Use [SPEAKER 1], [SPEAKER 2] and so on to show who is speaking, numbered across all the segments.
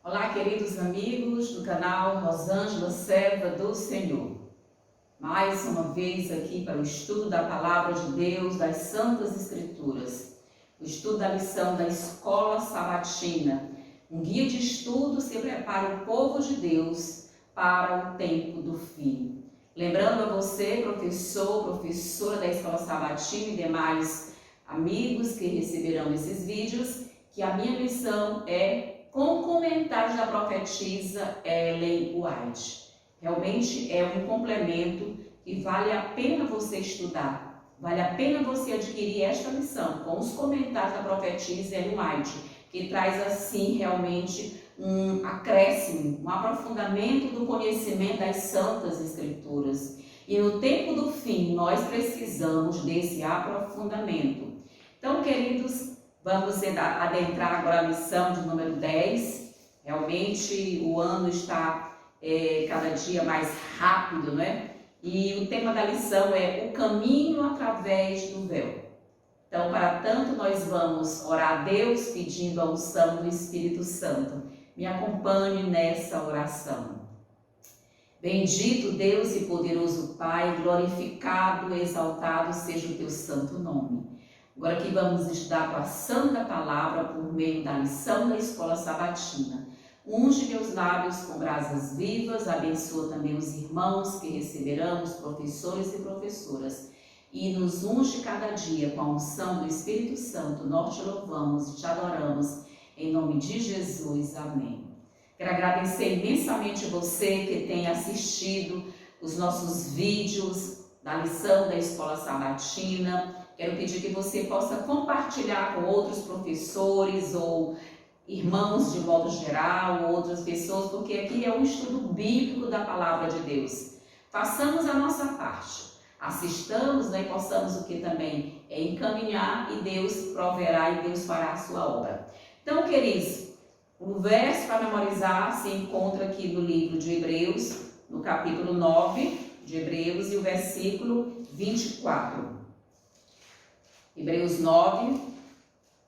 [SPEAKER 1] Olá, queridos amigos do canal Rosângela, serva do Senhor. Mais uma vez aqui para o estudo da Palavra de Deus, das Santas Escrituras. O estudo da lição da Escola Sabatina. Um guia de estudos que prepara o povo de Deus para o tempo do fim. Lembrando a você, professor, professora da Escola Sabatina e demais amigos que receberão esses vídeos, que a minha missão é com comentários da profetisa Ellen White. Realmente é um complemento que vale a pena você estudar, vale a pena você adquirir esta lição com os comentários da profetisa Ellen White, que traz assim realmente um acréscimo, um aprofundamento do conhecimento das Santas Escrituras. E no tempo do fim nós precisamos desse aprofundamento. Então, queridos, vamos adentrar agora a lição de número 10. Realmente o ano está cada dia mais rápido, né? E o tema da lição é o caminho através do véu. Então, para tanto, nós vamos orar a Deus pedindo a unção do Espírito Santo. Me acompanhe nessa oração. Bendito Deus e poderoso Pai, glorificado e exaltado seja o teu santo nome. Agora aqui vamos estudar a santa palavra por meio da lição da Escola Sabatina. Unge meus lábios com brasas vivas, abençoa também os irmãos que receberão, os professores e professoras. E nos unge cada dia com a unção do Espírito Santo. Nós te louvamos e te adoramos. Em nome de Jesus, amém. Quero agradecer imensamente você que tem assistido os nossos vídeos da lição da Escola Sabatina. Quero pedir que você possa compartilhar com outros professores ou irmãos de modo geral, outras pessoas, porque aqui é um estudo bíblico da Palavra de Deus. Façamos a nossa parte, assistamos, né, e possamos o que também é encaminhar e Deus proverá e Deus fará a sua obra. Então, queridos, o verso para memorizar se encontra aqui no livro de Hebreus, no capítulo 9 de Hebreus e o versículo 24. Hebreus 9,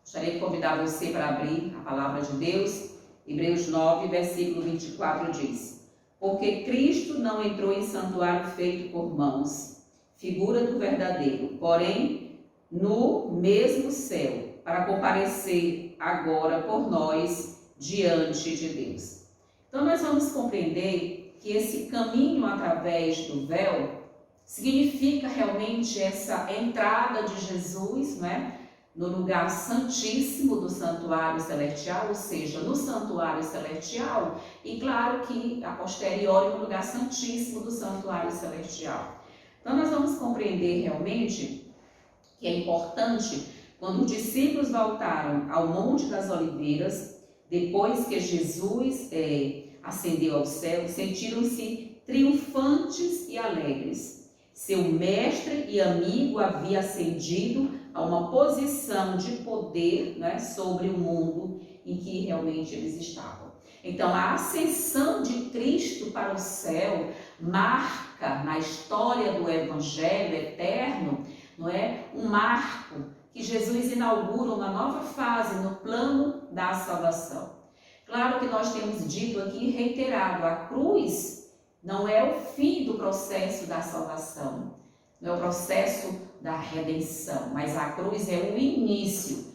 [SPEAKER 1] gostaria de convidar você para abrir a palavra de Deus. Hebreus 9, versículo 24 diz: Porque Cristo não entrou em santuário feito por mãos, figura do verdadeiro, porém no mesmo céu, para comparecer agora por nós diante de Deus. Então nós vamos compreender que esse caminho através do véu significa realmente essa entrada de Jesus, né, no lugar santíssimo do santuário celestial, ou seja, no santuário celestial, e claro que a posteriori no lugar santíssimo do santuário celestial. Então nós vamos compreender realmente que é importante, quando os discípulos voltaram ao Monte das Oliveiras, depois que Jesus ascendeu ao céu, sentiram-se triunfantes e alegres. Seu mestre e amigo havia ascendido a uma posição de poder, né, sobre o mundo em que realmente eles estavam. Então, a ascensão de Cristo para o céu marca na história do Evangelho eterno, não é, um marco que Jesus inaugura uma nova fase no plano da salvação. Claro que nós temos dito aqui e reiterado, a cruz não é o fim do processo da salvação, não é o processo da redenção, mas a cruz é o início.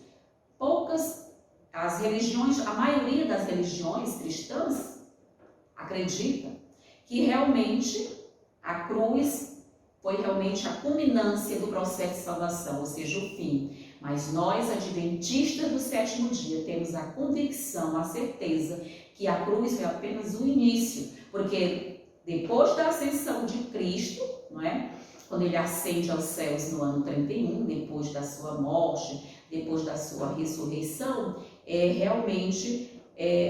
[SPEAKER 1] As religiões, a maioria das religiões cristãs acredita que realmente a cruz foi realmente a culminância do processo de salvação, ou seja, o fim. Mas nós, adventistas do sétimo dia, temos a convicção, a certeza que a cruz foi apenas o início, porque depois da ascensão de Cristo, não é? Quando ele ascende aos céus no ano 31, depois da sua morte, depois da sua ressurreição, realmente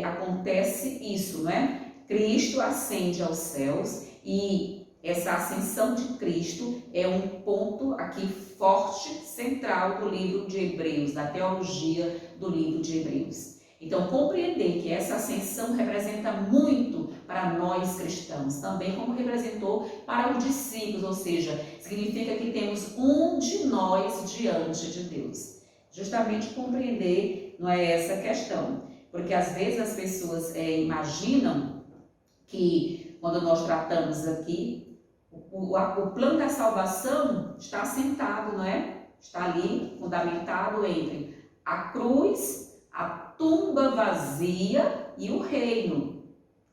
[SPEAKER 1] acontece isso, não é? Cristo ascende aos céus e essa ascensão de Cristo é um ponto aqui forte, central do livro de Hebreus, da teologia do livro de Hebreus. Então, compreender que essa ascensão representa muito para nós cristãos, também como representou para os discípulos, ou seja, significa que temos um de nós diante de Deus. Justamente compreender, não é, essa questão. Porque às vezes as pessoas imaginam que quando nós tratamos aqui, o plano da salvação está assentado, não é? Está ali fundamentado entre a cruz, a tumba vazia e o reino.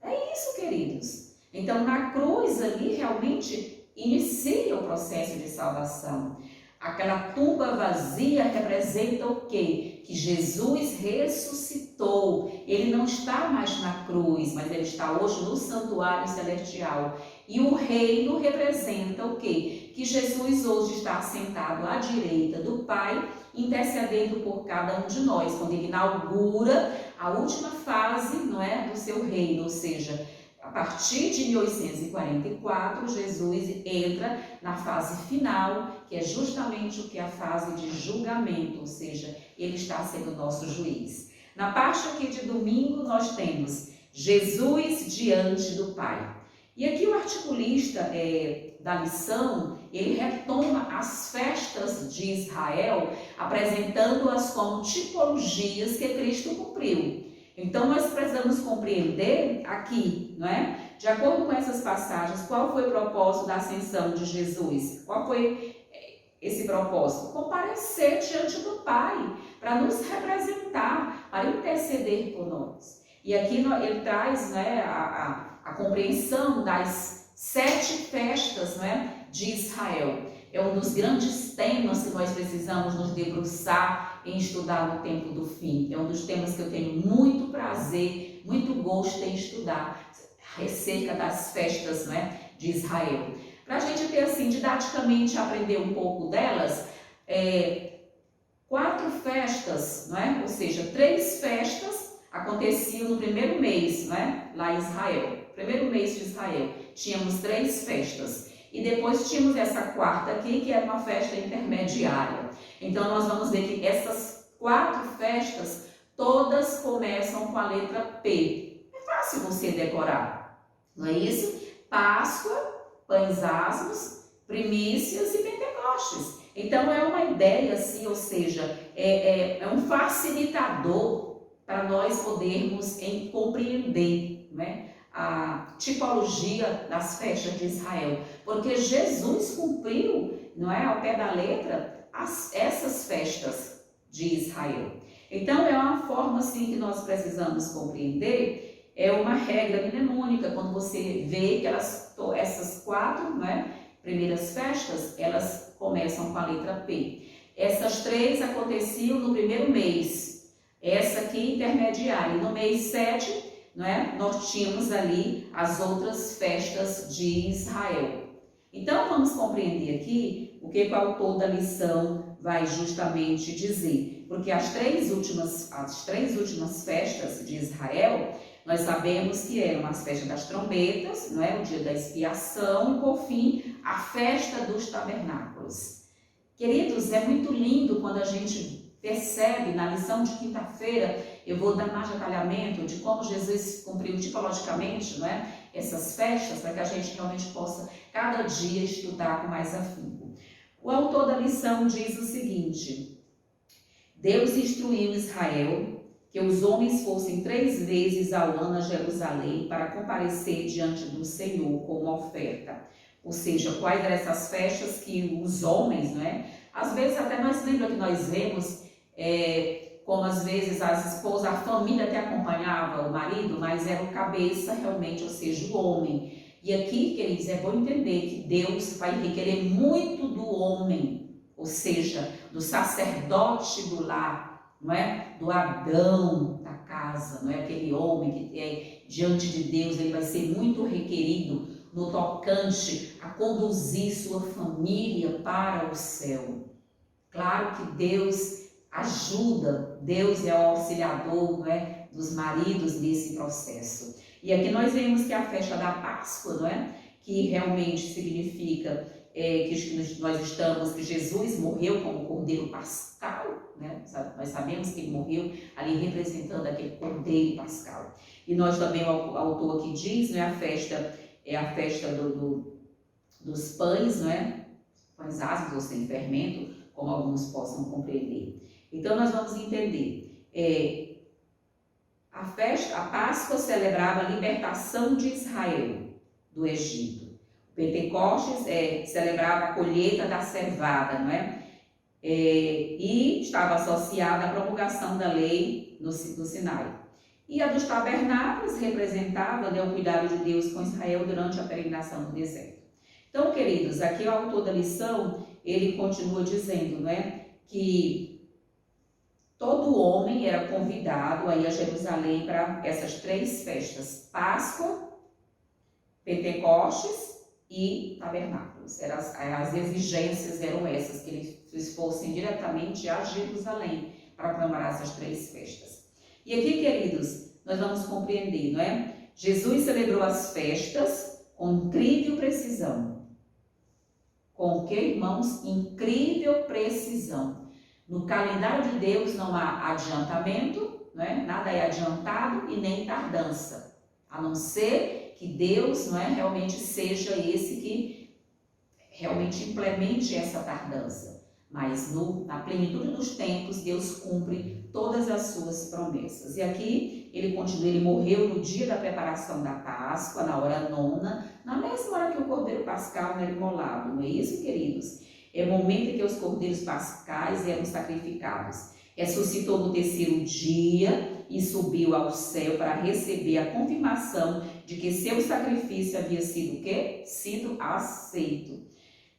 [SPEAKER 1] É isso, queridos. Então, na cruz ali realmente inicia o processo de salvação. Aquela tumba vazia representa o quê? Que Jesus ressuscitou. Ele não está mais na cruz, mas ele está hoje no santuário celestial. E o reino representa o quê? Que Jesus hoje está assentado à direita do Pai, intercedendo por cada um de nós, quando ele inaugura a última fase, não é, do seu reino, ou seja, a partir de 1844, Jesus entra na fase final, que é justamente o que é a fase de julgamento, ou seja, ele está sendo nosso juiz. Na parte aqui de domingo, nós temos Jesus diante do Pai. E aqui o articulista da lição, ele retoma as festas de Israel, apresentando-as como tipologias que Cristo cumpriu. Então, nós precisamos compreender aqui, não é? De acordo com essas passagens, qual foi o propósito da ascensão de Jesus? Qual foi esse propósito? Comparecer diante do Pai, para nos representar, para interceder por nós. E aqui ele traz, né, a compreensão das 7 festas, né, de Israel. É um dos grandes temas que nós precisamos nos debruçar em estudar no tempo do fim. É um dos temas que eu tenho muito prazer, muito gosto em estudar, acerca das festas, né, de Israel. Para a gente ter, assim, didaticamente aprender um pouco delas, 4 festas, não é? Ou seja, 3 festas aconteciam no primeiro mês, não é? Lá em Israel. Primeiro mês de Israel, tínhamos 3 festas. E depois tínhamos essa quarta aqui, que era uma festa intermediária. Então, nós vamos ver que essas 4 festas, todas começam com a letra P. É fácil você decorar, não é isso? Páscoa, Pães Asmos, Primícias e Pentecostes. Então, é uma ideia assim, ou seja, é um facilitador para nós podermos compreender, né, a tipologia das festas de Israel, porque Jesus cumpriu, não é, ao pé da letra, essas festas de Israel. Então, é uma forma assim que nós precisamos compreender, é uma regra mnemônica, quando você vê que essas 4, né, primeiras festas, elas começam com a letra P. Essas 3 aconteciam no primeiro mês, essa aqui intermediária, e no mês 7, não é? Nós tínhamos ali as outras festas de Israel. Então, vamos compreender aqui o que o autor da lição vai justamente dizer. Porque as três últimas festas de Israel, nós sabemos que eram as festas das trombetas, não é? O dia da expiação e, por fim, a festa dos tabernáculos. Queridos, é muito lindo quando a gente percebe na lição de quinta-feira, eu vou dar mais detalhamento de como Jesus cumpriu tipologicamente, não é, essas festas, para que a gente realmente possa cada dia estudar com mais afinco. O autor da lição diz o seguinte: Deus instruiu Israel que os homens fossem 3 vezes ao ano a Jerusalém para comparecer diante do Senhor com uma oferta. Ou seja, quais eram essas festas que os homens, não é? Às vezes até nós lembramos que nós vemos como às vezes as esposas, a família até acompanhava o marido, mas era o cabeça realmente, ou seja, o homem. E aqui, queridos, é bom entender que Deus vai requerer muito do homem, ou seja, do sacerdote do lar, não é? Do Adão da casa, não é? Aquele homem que diante de Deus, ele vai ser muito requerido no tocante a conduzir sua família para o céu. Claro que Deus ajuda, Deus é o auxiliador, não é, dos maridos nesse processo. E aqui nós vemos que a festa da Páscoa, não é, que realmente significa que nós estamos, que Jesus morreu como Cordeiro Pascal, né? Nós sabemos que ele morreu ali representando aquele Cordeiro Pascal. E nós também, o autor aqui diz, né, a festa dos pães, não é? Pães asmos ou sem fermento, como alguns possam compreender. Então, nós vamos entender A Páscoa celebrava a libertação de Israel do Egito. O Pentecostes celebrava a colheita da cevada, não é? E estava associada à promulgação da lei do Sinai. E a dos tabernáculos representava, né, o cuidado de Deus com Israel durante a peregrinação no deserto. Então, queridos, aqui o autor da lição, ele continua dizendo, né, que todo homem era convidado a ir a Jerusalém para essas 3 festas: Páscoa, Pentecostes e tabernáculos. As exigências eram essas, que eles fossem diretamente a Jerusalém para comemorar essas 3 festas. E aqui, queridos, nós vamos compreender, não é? Jesus celebrou as festas com incrível precisão. Com o que, irmãos? Incrível precisão. No calendário de Deus não há adiantamento, não é? Nada é adiantado e nem tardança, a não ser que Deus, não é, realmente seja esse que realmente implemente essa tardança. Mas na plenitude dos tempos, Deus cumpre todas as suas promessas. E aqui ele continua, ele morreu no dia da preparação da Páscoa, na hora 9ª, na mesma hora que o cordeiro pascal era imolado. Não é isso, queridos? É o momento em que os cordeiros pascais eram sacrificados. Ressuscitou no 3º dia e subiu ao céu para receber a confirmação de que seu sacrifício havia sido o quê? Sido aceito.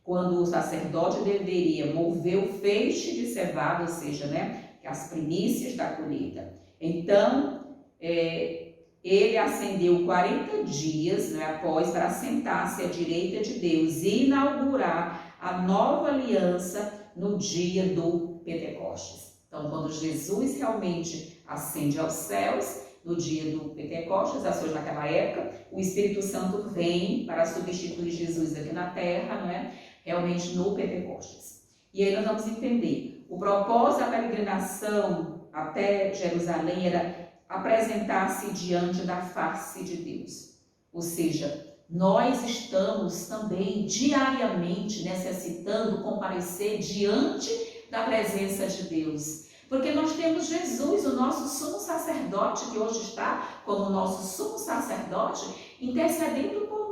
[SPEAKER 1] Quando o sacerdote deveria mover o feixe de cevada, ou seja, né, as primícias da colheita. Então, ele ascendeu 40 dias, né, após, para sentar-se à direita de Deus e inaugurar a nova aliança no dia do Pentecostes. Então, quando Jesus realmente ascende aos céus, no dia do Pentecostes, naquela época, o Espírito Santo vem para substituir Jesus aqui na terra, não é? Realmente no Pentecostes. E aí nós vamos entender, o propósito da peregrinação até Jerusalém era apresentar-se diante da face de Deus. Ou seja, nós estamos também diariamente necessitando comparecer diante da presença de Deus. Porque nós temos Jesus, o nosso sumo sacerdote, que hoje está como nosso sumo sacerdote, intercedendo por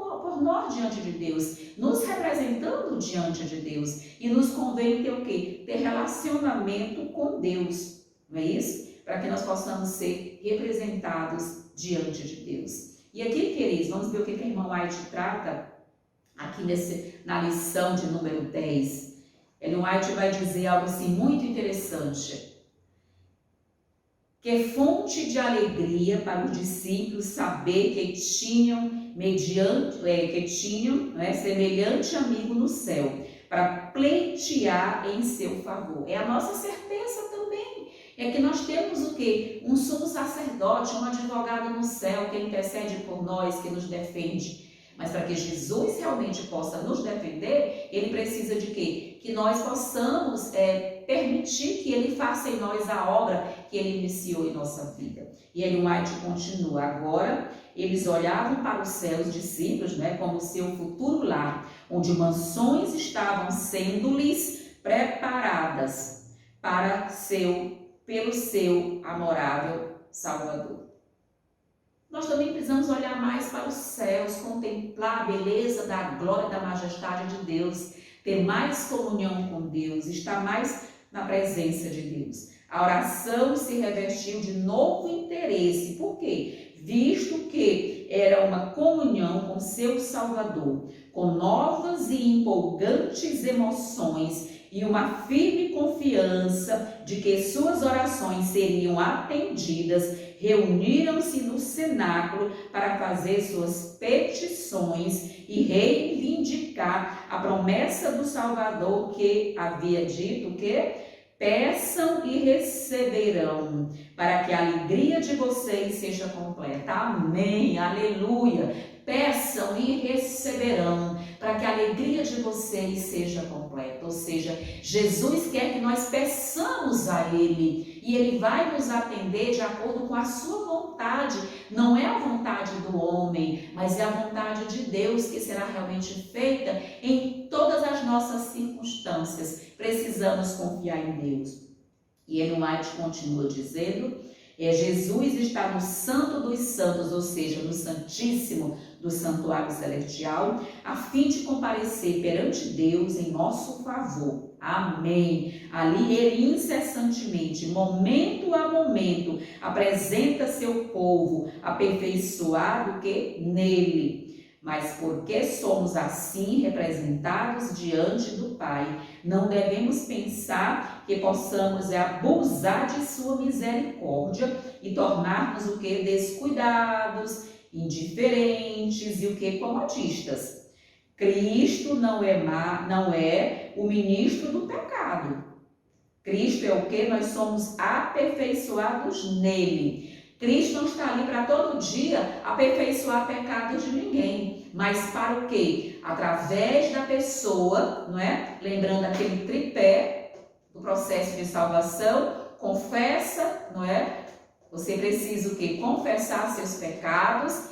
[SPEAKER 1] nós diante de Deus, nos representando diante de Deus. E nos convém ter o quê? Ter relacionamento com Deus, não é isso? Para que nós possamos ser representados diante de Deus. E aqui, queridos, vamos ver o que a irmã White trata aqui na lição de número 10. Ellen White vai dizer algo assim muito interessante. Que fonte de alegria para os discípulos saber que tinham semelhante amigo no céu, para pleitear em seu favor. É a nossa certeza também. É que nós temos o quê? Um sumo sacerdote, um advogado no céu que intercede por nós, que nos defende. Mas para que Jesus realmente possa nos defender, ele precisa de quê? Que nós possamos permitir que ele faça em nós a obra que ele iniciou em nossa vida. E Ellen White continua. Agora, eles olhavam para o céu, os discípulos, né, como seu futuro lar, onde mansões estavam sendo-lhes preparadas pelo seu amorável Salvador. Nós também precisamos olhar mais para os céus, contemplar a beleza da glória e da majestade de Deus, ter mais comunhão com Deus, estar mais na presença de Deus. A oração se revestiu de novo interesse. Por quê? Visto que era uma comunhão com seu Salvador, com novas e empolgantes emoções e uma firme confiança de que suas orações seriam atendidas, reuniram-se no cenáculo para fazer suas petições e reivindicar a promessa do Salvador que havia dito que peçam e receberão, para que a alegria de vocês seja completa. Amém, aleluia. Peçam e receberão, para que a alegria de vocês seja completa. Ou seja, Jesus quer que nós peçamos a Ele, e Ele vai nos atender de acordo com a sua vontade. Não é a vontade do homem, mas é a vontade de Deus que será realmente feita em todas as nossas circunstâncias. Precisamos confiar em Deus. E Ellen White continua dizendo, Jesus está no Santo dos Santos, ou seja, no Santíssimo do Santuário Celestial, a fim de comparecer perante Deus em nosso favor. Amém. Ali ele incessantemente, momento a momento, apresenta seu povo aperfeiçoado que nele. Mas porque somos assim representados diante do Pai, não devemos pensar que possamos abusar de sua misericórdia e tornar-nos o que? Descuidados, indiferentes e o que? Comodistas. Cristo não é o ministro do pecado. Cristo é o que? Nós somos aperfeiçoados nele. Cristo não está ali para todo dia aperfeiçoar pecados de ninguém, mas para o quê? Através da pessoa, não é? Lembrando aquele tripé do processo de salvação, confessa, não é? Você precisa o quê? Confessar seus pecados,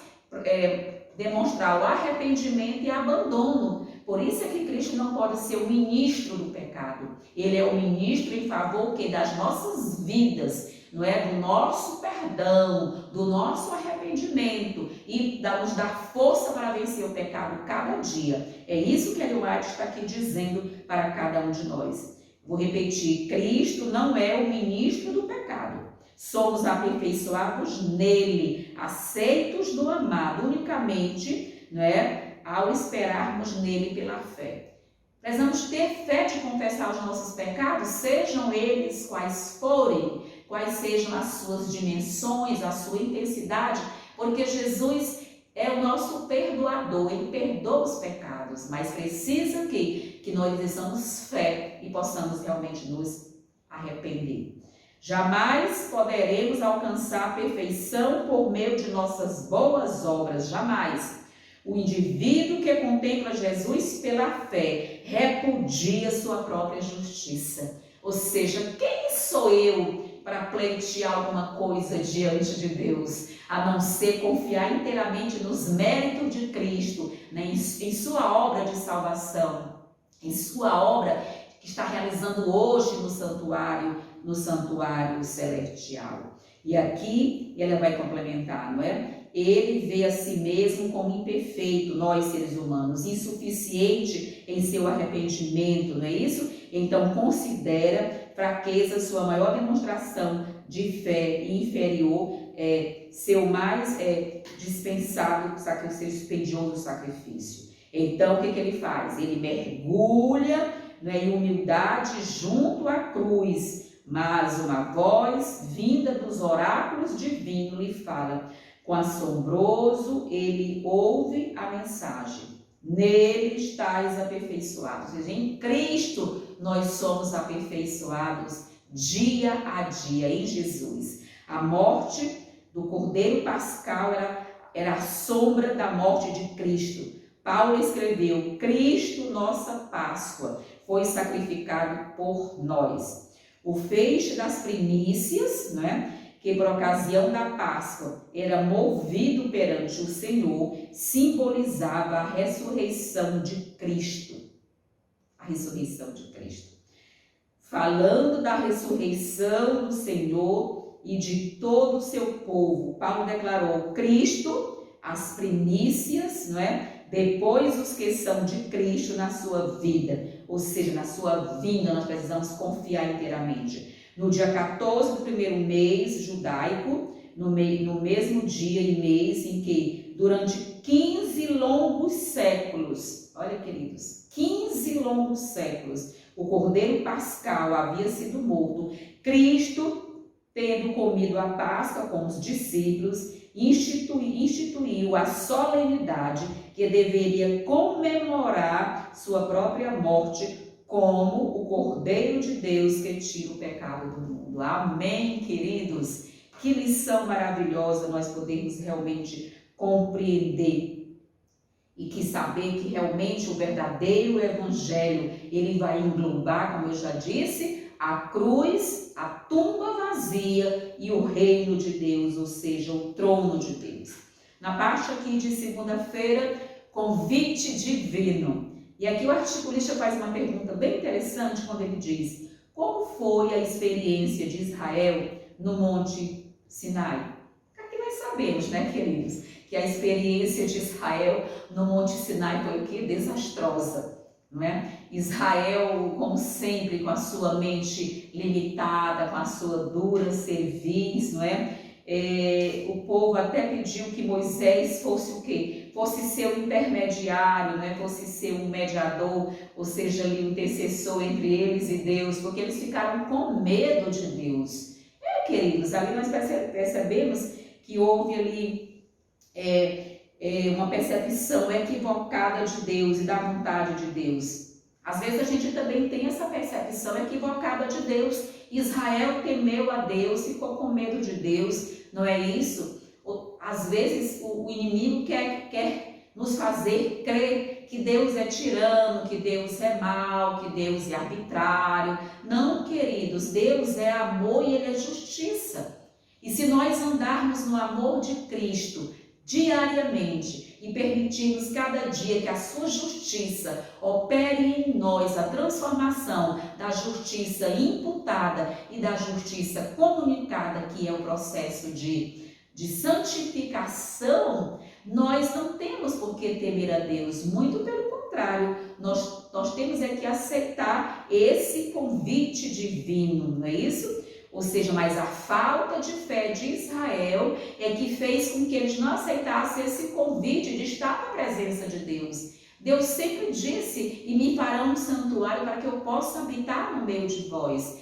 [SPEAKER 1] demonstrar o arrependimento e abandono. Por isso é que Cristo não pode ser o ministro do pecado. Ele é o ministro em favor que das nossas vidas, não é? Do nosso perdão, do nosso arrependimento e nos dar força para vencer o pecado cada dia. É isso que Ellen White está aqui dizendo para cada um de nós. Vou repetir, Cristo não é o ministro do pecado. Somos aperfeiçoados nele, aceitos do amado, unicamente, não é? Ao esperarmos nele pela fé. Precisamos ter fé de confessar os nossos pecados, sejam eles quais forem, quais sejam as suas dimensões, a sua intensidade, porque Jesus é o nosso perdoador, ele perdoa os pecados, mas precisa que nós tenhamos fé e possamos realmente nos arrepender. Jamais poderemos alcançar a perfeição por meio de nossas boas obras, jamais. O indivíduo que contempla Jesus pela fé repudia sua própria justiça. Ou seja, quem sou eu para pleitear alguma coisa diante de Deus, a não ser confiar inteiramente nos méritos de Cristo, né, em sua obra de salvação, em sua obra que está realizando hoje no santuário celestial. E aqui ela vai complementar, não é? Ele vê a si mesmo como imperfeito, nós seres humanos, insuficiente em seu arrependimento, não é isso? Então considera fraqueza sua maior demonstração de fé e inferior, seu mais dispensado sacrifício, dispendioso sacrifício. Então o que ele faz? Ele mergulha, né, em humildade junto à cruz, mas uma voz vinda dos oráculos divinos lhe fala. Com assombroso, ele ouve a mensagem. Nele estáis aperfeiçoados. Ou seja, em Cristo nós somos aperfeiçoados dia a dia, em Jesus. A morte do Cordeiro Pascal era a sombra da morte de Cristo. Paulo escreveu, Cristo, nossa Páscoa, foi sacrificado por nós. O feixe das primícias, né, que por ocasião da Páscoa era movido perante o Senhor, simbolizava a ressurreição de Cristo. A ressurreição de Cristo. Falando da ressurreição do Senhor e de todo o seu povo, Paulo declarou Cristo, as primícias, não é? Depois os que são de Cristo na sua vida, ou seja, na sua vinda, nós precisamos confiar inteiramente. No dia 14 do primeiro mês judaico, no mesmo dia e mês em que, durante 15 longos séculos, olha queridos, 15 longos séculos, o Cordeiro Pascal havia sido morto, Cristo, tendo comido a Páscoa com os discípulos, instituiu a solenidade que deveria comemorar sua própria morte como o Cordeiro de Deus que tira o pecado do mundo. Amém, queridos? Que lição maravilhosa nós podemos realmente compreender e que saber que realmente o verdadeiro evangelho, ele vai englobar, como eu já disse, a cruz, a tumba vazia e o reino de Deus, ou seja, o trono de Deus. Na parte aqui de segunda-feira, convite divino. E aqui o articulista faz uma pergunta bem interessante quando ele diz: como foi a experiência de Israel no Monte Sinai. Aqui nós sabemos, né, queridos, que a experiência de Israel no Monte Sinai foi o quê? Desastrosa, não é? Israel, como sempre, com a sua mente limitada, com a sua dura cerviz, não é? O povo até pediu que Moisés fosse o quê? Fosse seu intermediário, né? Fosse ser um mediador, ou seja, ali um intercessor entre eles e Deus, porque eles ficaram com medo de Deus. Queridos, ali nós percebemos que houve ali uma percepção equivocada de Deus e da vontade de Deus. Às vezes a gente também tem essa percepção equivocada de Deus. Israel temeu a Deus, ficou com medo de Deus, não é isso? Às vezes o inimigo quer nos fazer crer que Deus é tirano, que Deus é mau, que Deus é arbitrário. Não, queridos, Deus é amor e Ele é justiça. E se nós andarmos no amor de Cristo diariamente e permitirmos cada dia que a sua justiça opere em nós a transformação da justiça imputada e da justiça comunicada, que é o processo de santificação, nós não temos por que temer a Deus, muito pelo contrário, nós temos que aceitar esse convite divino, não é isso? Ou seja, mas a falta de fé de Israel é que fez com que eles não aceitassem esse convite de estar na presença de Deus. Deus sempre disse, e me farão um santuário para que eu possa habitar no meio de vós.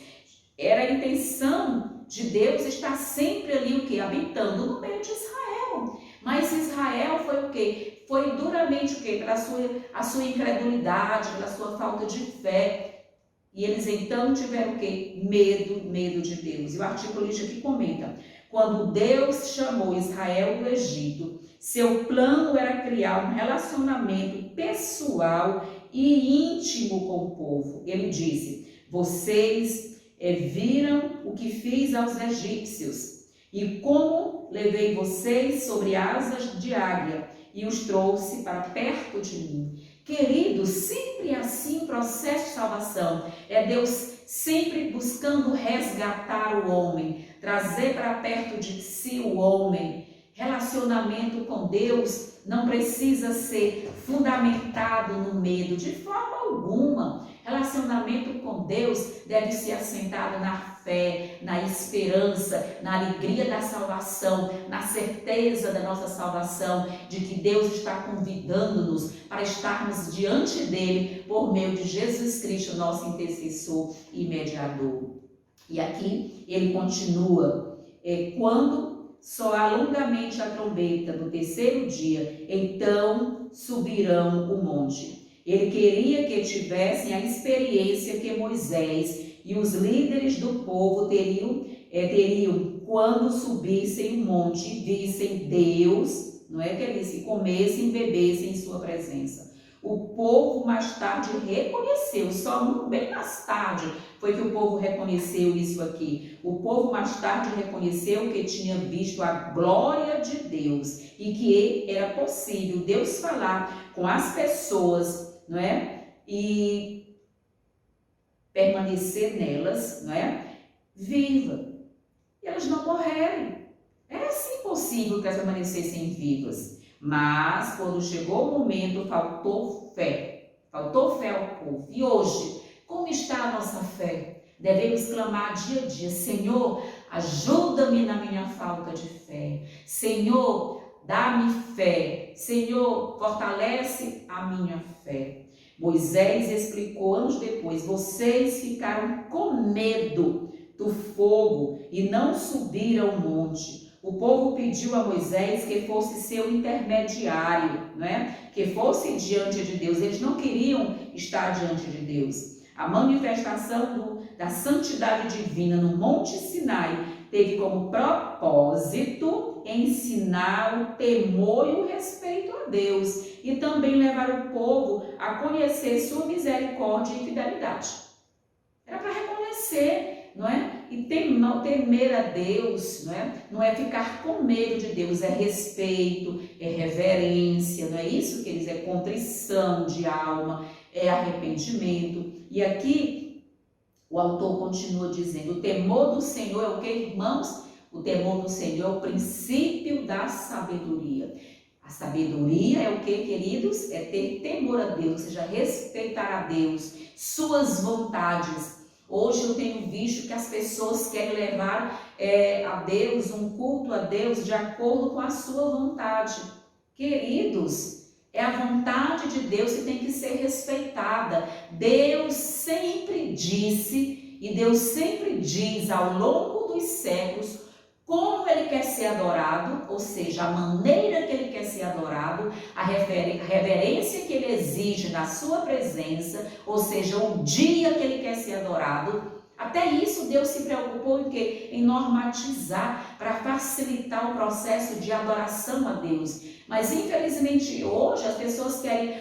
[SPEAKER 1] Era a intenção de Deus estar sempre ali o quê? Habitando no meio de Israel. Mas Israel foi o quê? Foi duramente o quê? Pela a sua incredulidade, pela sua falta de fé. E eles então tiveram o quê? Medo de Deus. E o articulista aqui comenta: quando Deus chamou Israel do Egito, seu plano era criar um relacionamento pessoal e íntimo com o povo. Ele disse: vocês viram o que fiz aos egípcios e como levei vocês sobre asas de águia e os trouxe para perto de mim. Queridos, sempre assim o processo de salvação. É Deus sempre buscando resgatar o homem, trazer para perto de si o homem. Relacionamento com Deus não precisa ser fundamentado no medo, de forma alguma. Relacionamento com Deus deve ser assentado na fé, na esperança, na alegria da salvação, na certeza da nossa salvação, de que Deus está convidando-nos para estarmos diante dele por meio de Jesus Cristo, nosso intercessor e mediador. E aqui ele continua: quando soar longamente a trombeta do terceiro dia, então subirão o monte. Ele queria que tivessem a experiência que Moisés e os líderes do povo teriam quando subissem o monte e vissem Deus, não é, queridos, e comessem e bebessem em sua presença. O povo mais tarde reconheceu, bem mais tarde foi que o povo reconheceu isso aqui. O povo mais tarde reconheceu que tinha visto a glória de Deus e que era possível Deus falar com as pessoas, não é? E permanecer nelas, não é? Viva. E elas não morrerem. Era sim possível que elas permanecessem vivas. Mas, quando chegou o momento, faltou fé. Faltou fé ao povo. E hoje, como está a nossa fé? Devemos clamar dia a dia: Senhor, ajuda-me na minha falta de fé. Senhor, dá-me fé. Senhor, fortalece a minha fé. Moisés explicou anos depois: vocês ficaram com medo do fogo e não subiram o monte. O povo pediu a Moisés que fosse seu intermediário, não é? Que fosse diante de Deus. Eles não queriam estar diante de Deus. A manifestação da santidade divina no Monte Sinai teve como propósito ensinar o temor e o respeito a Deus e também levar o povo a conhecer sua misericórdia e fidelidade. Era para reconhecer, não é? E temer a Deus, não é? Não é ficar com medo de Deus, é respeito, é reverência, não é isso que eles? É contrição de alma, é arrependimento. E aqui o autor continua dizendo: o temor do Senhor é o que, irmãos? O temor do Senhor é o princípio da sabedoria. A sabedoria é o que, queridos? É ter temor a Deus, ou seja, respeitar a Deus, suas vontades. Hoje eu tenho visto que as pessoas querem levar a Deus, um culto a Deus de acordo com a sua vontade. Queridos, é a vontade de Deus que tem que ser respeitada. Deus sempre disse e Deus sempre diz ao longo dos séculos como Ele quer ser adorado, ou seja, a maneira que Ele quer ser adorado, a reverência que Ele exige na sua presença, ou seja, o dia que Ele quer ser adorado. Até isso Deus se preocupou em quê? Em normatizar, para facilitar o processo de adoração a Deus. Mas infelizmente hoje as pessoas querem,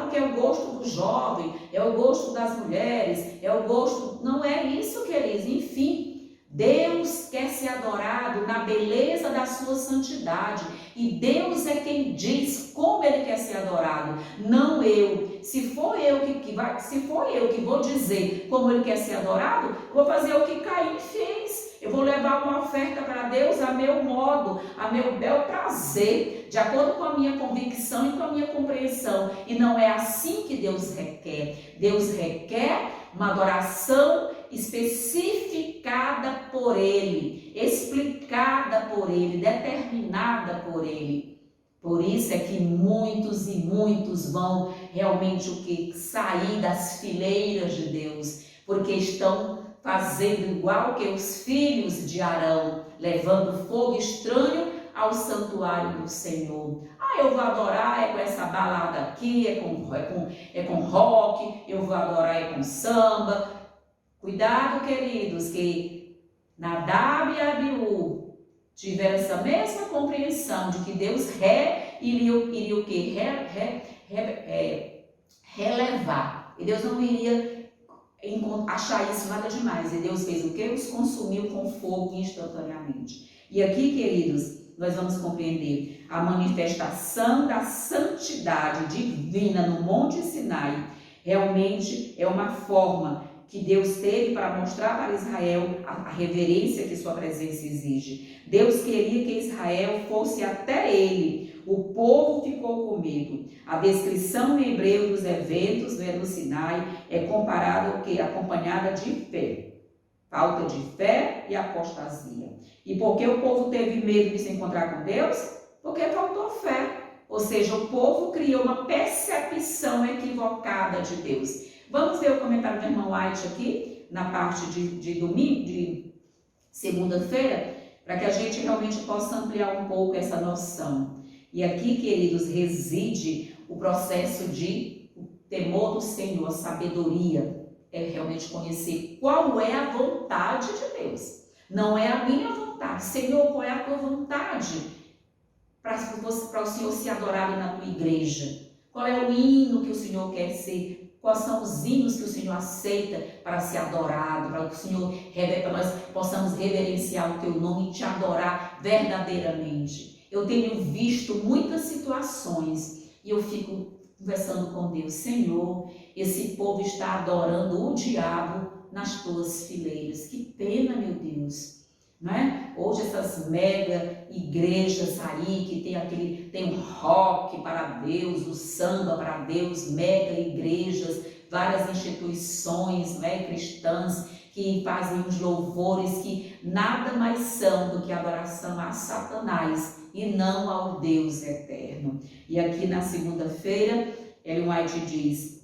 [SPEAKER 1] porque é o gosto do jovem, é o gosto das mulheres, é o gosto... Não é isso, queridos. Enfim, Deus quer ser adorado na beleza da sua santidade. E Deus é quem diz como Ele quer ser adorado, não eu. Se for eu que vou dizer como Ele quer ser adorado, vou fazer o que Caim fez. Eu vou levar uma oferta para Deus a meu modo, a meu bel prazer, de acordo com a minha convicção e com a minha compreensão. E não é assim que Deus requer. Deus requer uma adoração especificada por Ele, explicada por Ele, determinada por Ele. Por isso é que muitos e muitos vão realmente sair das fileiras de Deus, porque estão fazendo igual que os filhos de Arão, levando fogo estranho ao santuário do Senhor. Eu vou adorar com essa balada aqui, é com rock, eu vou adorar com samba. Cuidado, queridos, que Nadab e Abiú tiveram essa mesma compreensão de que Deus iria o quê? Relevar. E Deus não iria achar isso nada demais. E Deus fez o quê? Os consumiu com fogo instantaneamente. E aqui, queridos, nós vamos compreender a manifestação da santidade divina no Monte Sinai. Realmente é uma forma que Deus teve para mostrar para Israel a reverência que sua presença exige. Deus queria que Israel fosse até ele. O povo ficou com medo. A descrição em hebreu dos eventos no Sinai é comparada ao que? Acompanhada de fé. Falta de fé e apostasia. E por que o povo teve medo de se encontrar com Deus? Porque faltou fé. Ou seja, o povo criou uma percepção equivocada de Deus. Vamos ver o comentário do irmão White aqui, na parte de segunda-feira, para que a gente realmente possa ampliar um pouco essa noção. E aqui, queridos, reside o processo de temor do Senhor, a sabedoria. É realmente conhecer qual é a vontade de Deus. Não é a minha vontade. Senhor, qual é a tua vontade para o Senhor ser adorado na tua igreja? Qual é o hino que o Senhor quer ser? Quais são os hinos que o Senhor aceita para ser adorado, para que o Senhor, para nós possamos reverenciar o teu nome e te adorar verdadeiramente. Eu tenho visto muitas situações e eu fico conversando com Deus. Senhor, esse povo está adorando o diabo nas tuas fileiras. Que pena, meu Deus. Não é? Hoje essas mega igrejas aí que tem um rock para Deus, o samba para Deus, mega igrejas, várias instituições, né, cristãs que fazem os louvores que nada mais são do que adoração a Satanás e não ao Deus eterno. E aqui na segunda-feira, Ellen White diz,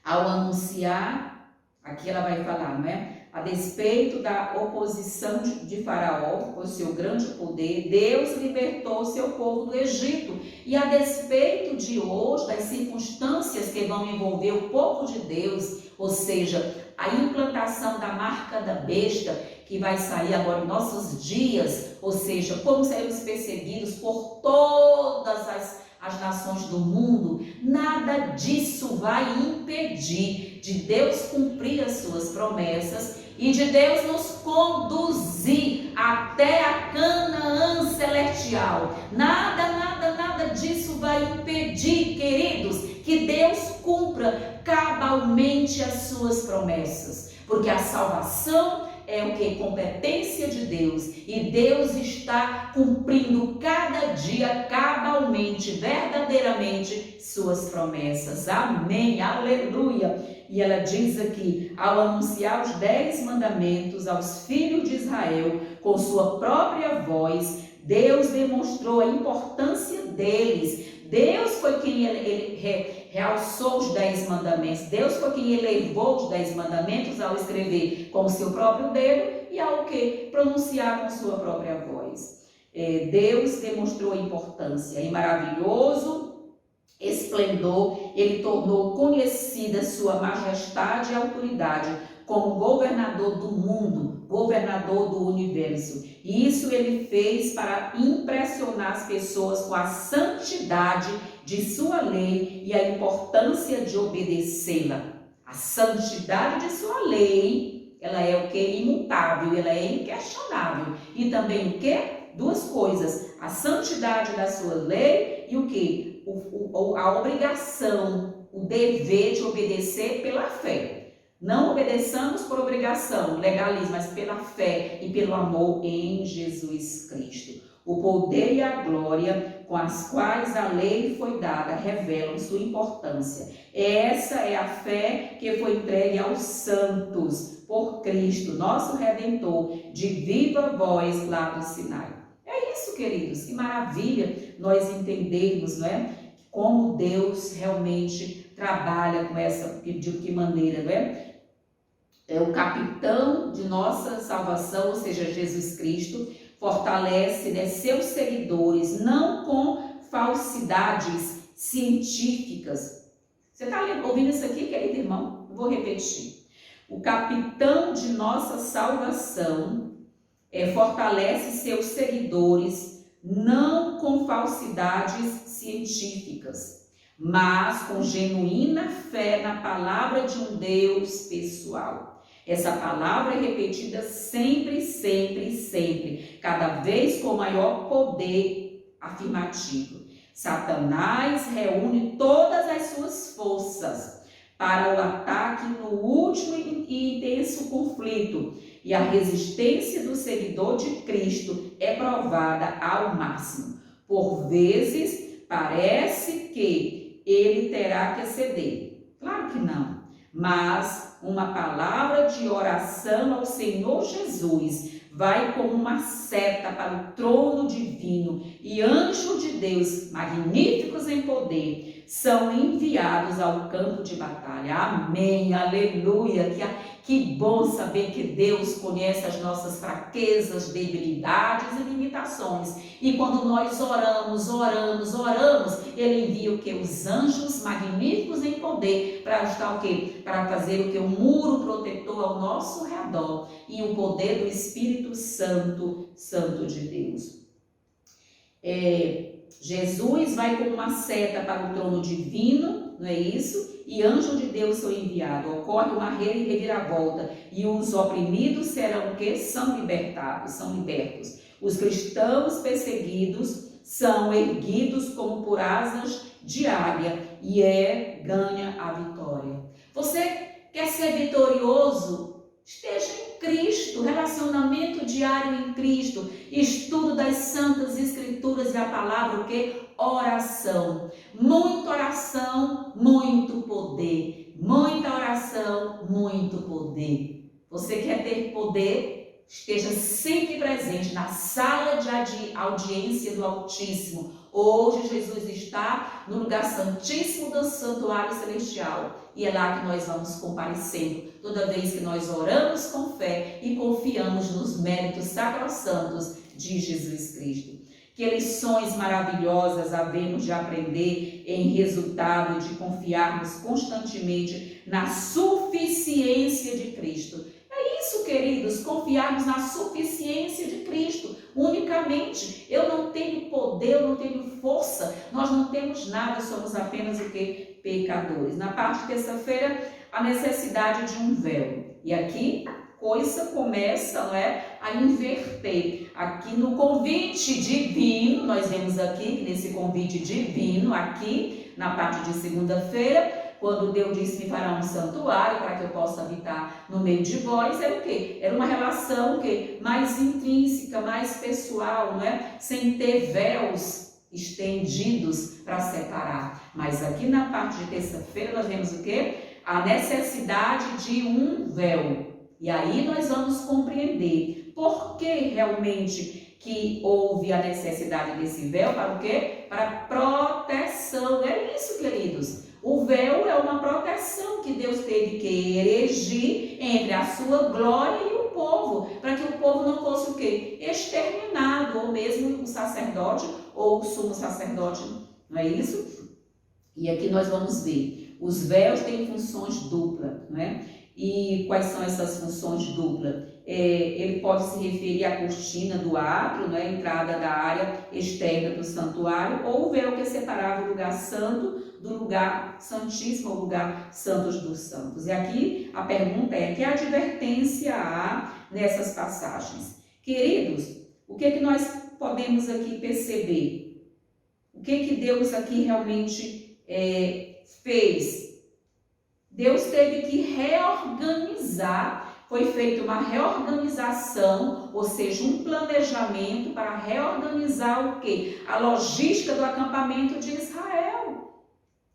[SPEAKER 1] ao anunciar, aqui ela vai falar, não é? A despeito da oposição de Faraó, com seu grande poder, Deus libertou seu povo do Egito. E a despeito de hoje, das circunstâncias que vão envolver o povo de Deus, ou seja, a implantação da marca da besta, que vai sair agora em nossos dias, ou seja, como seremos perseguidos por todas as nações do mundo, nada disso vai impedir de Deus cumprir as suas promessas e de Deus nos conduzir até a Canaã celestial. Nada disso vai impedir, queridos, que Deus cumpra cabalmente as suas promessas, porque a salvação é o que? Competência de Deus. E Deus está cumprindo cada dia, cabalmente, verdadeiramente, suas promessas. Amém, aleluia. E ela diz aqui, ao anunciar os 10 mandamentos aos filhos de Israel, com sua própria voz, Deus demonstrou a importância deles. Deus foi quem ele realçou os 10 mandamentos. Deus foi quem elevou os 10 mandamentos ao escrever com o seu próprio dedo e ao que? Pronunciar com sua própria voz. Deus demonstrou a importância. Em maravilhoso esplendor, ele tornou conhecida sua majestade e autoridade como governador do mundo, governador do universo. E isso ele fez para impressionar as pessoas com a santidade de sua lei e a importância de obedecê-la. A santidade de sua lei, ela é o que? Imutável, ela é inquestionável. E também o que? Duas coisas, a santidade da sua lei e o que? A obrigação, o dever de obedecer pela fé. Não obedeçamos por obrigação, legalismo, mas pela fé e pelo amor em Jesus Cristo. O poder e a glória com as quais a lei foi dada revelam sua importância. Essa é a fé que foi entregue aos santos por Cristo, nosso Redentor, de viva voz lá do Sinai. É isso, queridos, que maravilha nós entendermos, não é? Como Deus realmente trabalha com essa, de que maneira, não é? É o capitão de nossa salvação, ou seja, Jesus Cristo, fortalece, né, seus seguidores, não com falsidades científicas. Você está ouvindo isso aqui, querido irmão? Eu vou repetir. O capitão de nossa salvação fortalece seus seguidores, não com falsidades científicas, mas com genuína fé na palavra de um Deus pessoal. Essa palavra é repetida sempre, sempre, sempre, cada vez com maior poder afirmativo. Satanás reúne todas as suas forças para o ataque no último e intenso conflito, e a resistência do seguidor de Cristo é provada ao máximo. Por vezes, parece que ele terá que ceder. Claro que não. Mas uma palavra de oração ao Senhor Jesus vai como uma seta para o trono divino, e anjos de Deus, magníficos em poder, são enviados ao campo de batalha. Amém, aleluia. Que bom saber que Deus conhece as nossas fraquezas, debilidades e limitações. E quando nós oramos, Ele envia o que? Os anjos magníficos em poder para ajudar o que? Para fazer o que? Um muro protetor ao nosso redor. E o poder do Espírito Santo, Santo de Deus. Jesus vai como uma seta para o trono divino, não é isso? E anjos de Deus são enviados. Ocorre uma reviravolta e os oprimidos serão o quê? São libertados, são libertos. Os cristãos perseguidos são erguidos como por asas de águia e ganha a vitória. Você quer ser vitorioso? Esteja em Cristo, relacionamento diário em Cristo, estudo das Santas Escrituras e a palavra o quê? Oração. Muita oração, muito poder. Muita oração, muito poder. Você quer ter poder? Esteja sempre presente na sala de audiência do Altíssimo. Hoje Jesus está no lugar santíssimo do santuário celestial. E é lá que nós vamos comparecendo, toda vez que nós oramos com fé e confiamos nos méritos sacrossantos de Jesus Cristo. Que lições maravilhosas havemos de aprender em resultado de confiarmos constantemente na suficiência de Cristo. É isso, queridos, confiarmos na suficiência de Cristo, unicamente. Eu não tenho poder, eu não tenho força, nós não temos nada, somos apenas o que? Pecadores. Na parte de terça-feira, a necessidade de um véu. E aqui a coisa começa, não é, a inverter. Aqui no convite divino, nós vemos aqui, nesse convite divino, aqui na parte de segunda-feira, Quando Deus disse: me fará um santuário para que eu possa habitar no meio de vós, era o quê? Era uma relação o quê? Mais intrínseca, mais pessoal, não é? Sem ter véus estendidos para separar. Mas aqui na parte de terça-feira nós vemos o quê? A necessidade de um véu. E aí nós vamos compreender por que realmente que houve a necessidade desse véu, para o quê? Para proteção. É isso, queridos. O véu é uma proteção que Deus teve que erigir entre a sua glória e o povo, para que o povo não fosse o quê? Exterminado, ou mesmo o sacerdote ou o sumo sacerdote, não é isso? E aqui nós vamos ver, os véus têm funções duplas, não é? E quais são essas funções duplas? Ele pode se referir à cortina do átrio, né, a entrada da área externa do santuário, ou o véu que separava o lugar santo do lugar santíssimo, ou lugar santos dos santos. E aqui a pergunta é: que advertência há nessas passagens? Queridos, o que nós podemos aqui perceber? O que Deus aqui realmente fez? Deus teve que reorganizar, foi feita uma reorganização, ou seja, um planejamento para reorganizar o quê? A logística do acampamento de Israel.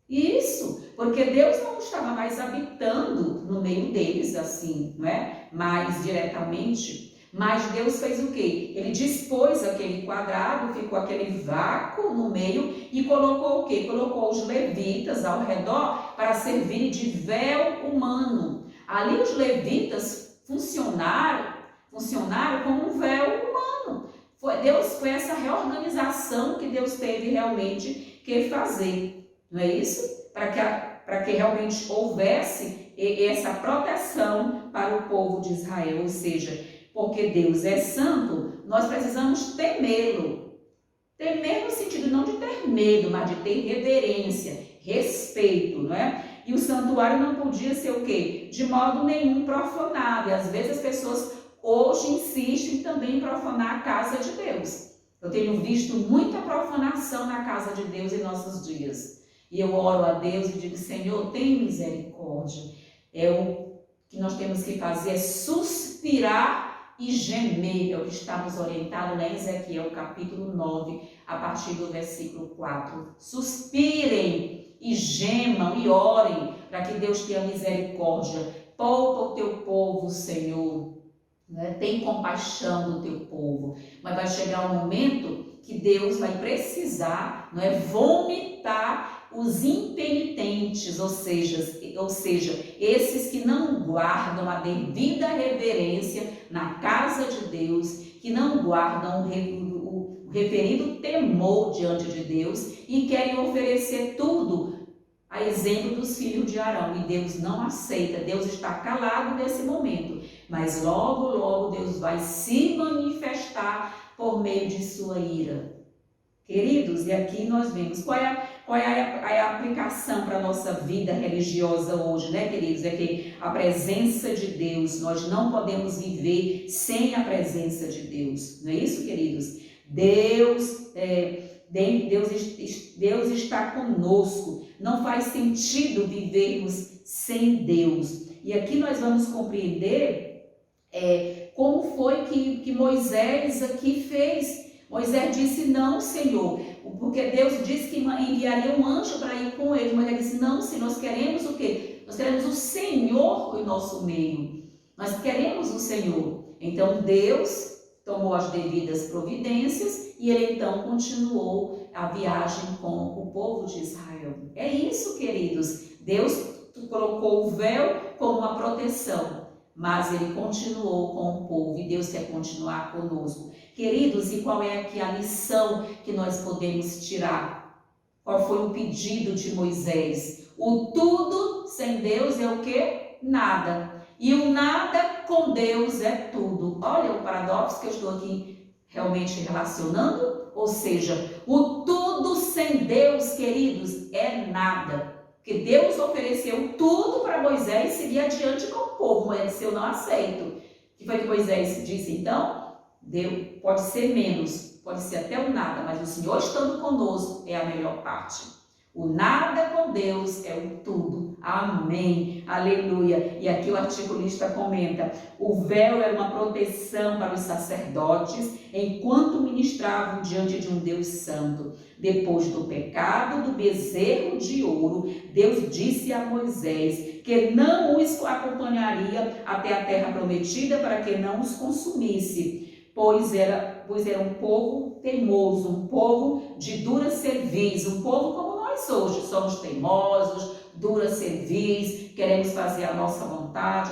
[SPEAKER 1] Isso, porque Deus não estava mais habitando no meio deles assim, não é? Mais diretamente. Mas Deus fez o quê? Ele dispôs aquele quadrado, ficou aquele vácuo no meio e colocou o quê? Colocou os levitas ao redor para servirem de véu humano. Ali os levitas funcionaram como um véu humano. Foi essa reorganização que Deus teve realmente que fazer, não é isso? Para que realmente houvesse essa proteção para o povo de Israel, ou seja, porque Deus é santo, nós precisamos temê-lo. Temer no sentido não de ter medo, mas de ter reverência, respeito, não é? E o santuário não podia ser o quê? De modo nenhum profanado. E às vezes as pessoas hoje insistem também em profanar a casa de Deus. Eu tenho visto muita profanação na casa de Deus em nossos dias. E eu oro a Deus e digo: Senhor, tem misericórdia. O que nós temos que fazer é suspirar e gemer, é o que estamos orientados em Ezequiel capítulo 9, a partir do versículo 4. Suspirem e gemam e orem para que Deus tenha misericórdia. Poupa o teu povo, Senhor. Né? Tem compaixão do teu povo. Mas vai chegar um momento que Deus vai precisar, não é, vomitar os impenitentes, ou seja, esses que não guardam a devida reverência na casa de Deus, que não guardam o referido temor diante de Deus e querem oferecer tudo a exemplo dos filhos de Arão. E Deus não aceita, Deus está calado nesse momento, mas logo, logo Deus vai se manifestar por meio de sua ira. Queridos, e aqui nós vemos qual é a aplicação para a nossa vida religiosa hoje, né, queridos? É que a presença de Deus, nós não podemos viver sem a presença de Deus, não é isso, queridos? Deus está conosco, não faz sentido vivermos sem Deus. E aqui nós vamos compreender como foi que Moisés aqui fez. Moisés disse: não, Senhor, porque Deus disse que enviaria um anjo para ir com ele. Mas ele disse: não, Senhor, nós queremos o quê? Nós queremos o Senhor em nosso meio. Nós queremos o Senhor. Então Deus tomou as devidas providências e ele então continuou a viagem com o povo de Israel. É isso, queridos. Deus colocou o véu como uma proteção, mas ele continuou com o povo e Deus quer continuar conosco. Queridos, e qual é aqui a lição que nós podemos tirar? Qual foi o pedido de Moisés? O tudo sem Deus é o quê? Nada. E o nada com Deus é tudo. Olha o paradoxo que eu estou aqui realmente relacionando. Ou seja, o tudo sem Deus, queridos, é nada. Porque Deus ofereceu tudo para Moisés seguir adiante com o povo. Mas eu não aceito. O que foi que Moisés disse então? Deus pode ser menos, pode ser até o nada, mas o Senhor estando conosco é a melhor parte. O nada com Deus é o tudo. Amém. Aleluia. E aqui o articulista comenta: o véu era uma proteção para os sacerdotes enquanto ministravam diante de um Deus santo. Depois do pecado do bezerro de ouro, Deus disse a Moisés que não os acompanharia até a terra prometida para que não os consumisse, pois era um povo teimoso, um povo de dura cerviz, um povo como nós hoje, somos teimosos, dura cerviz, queremos fazer a nossa vontade,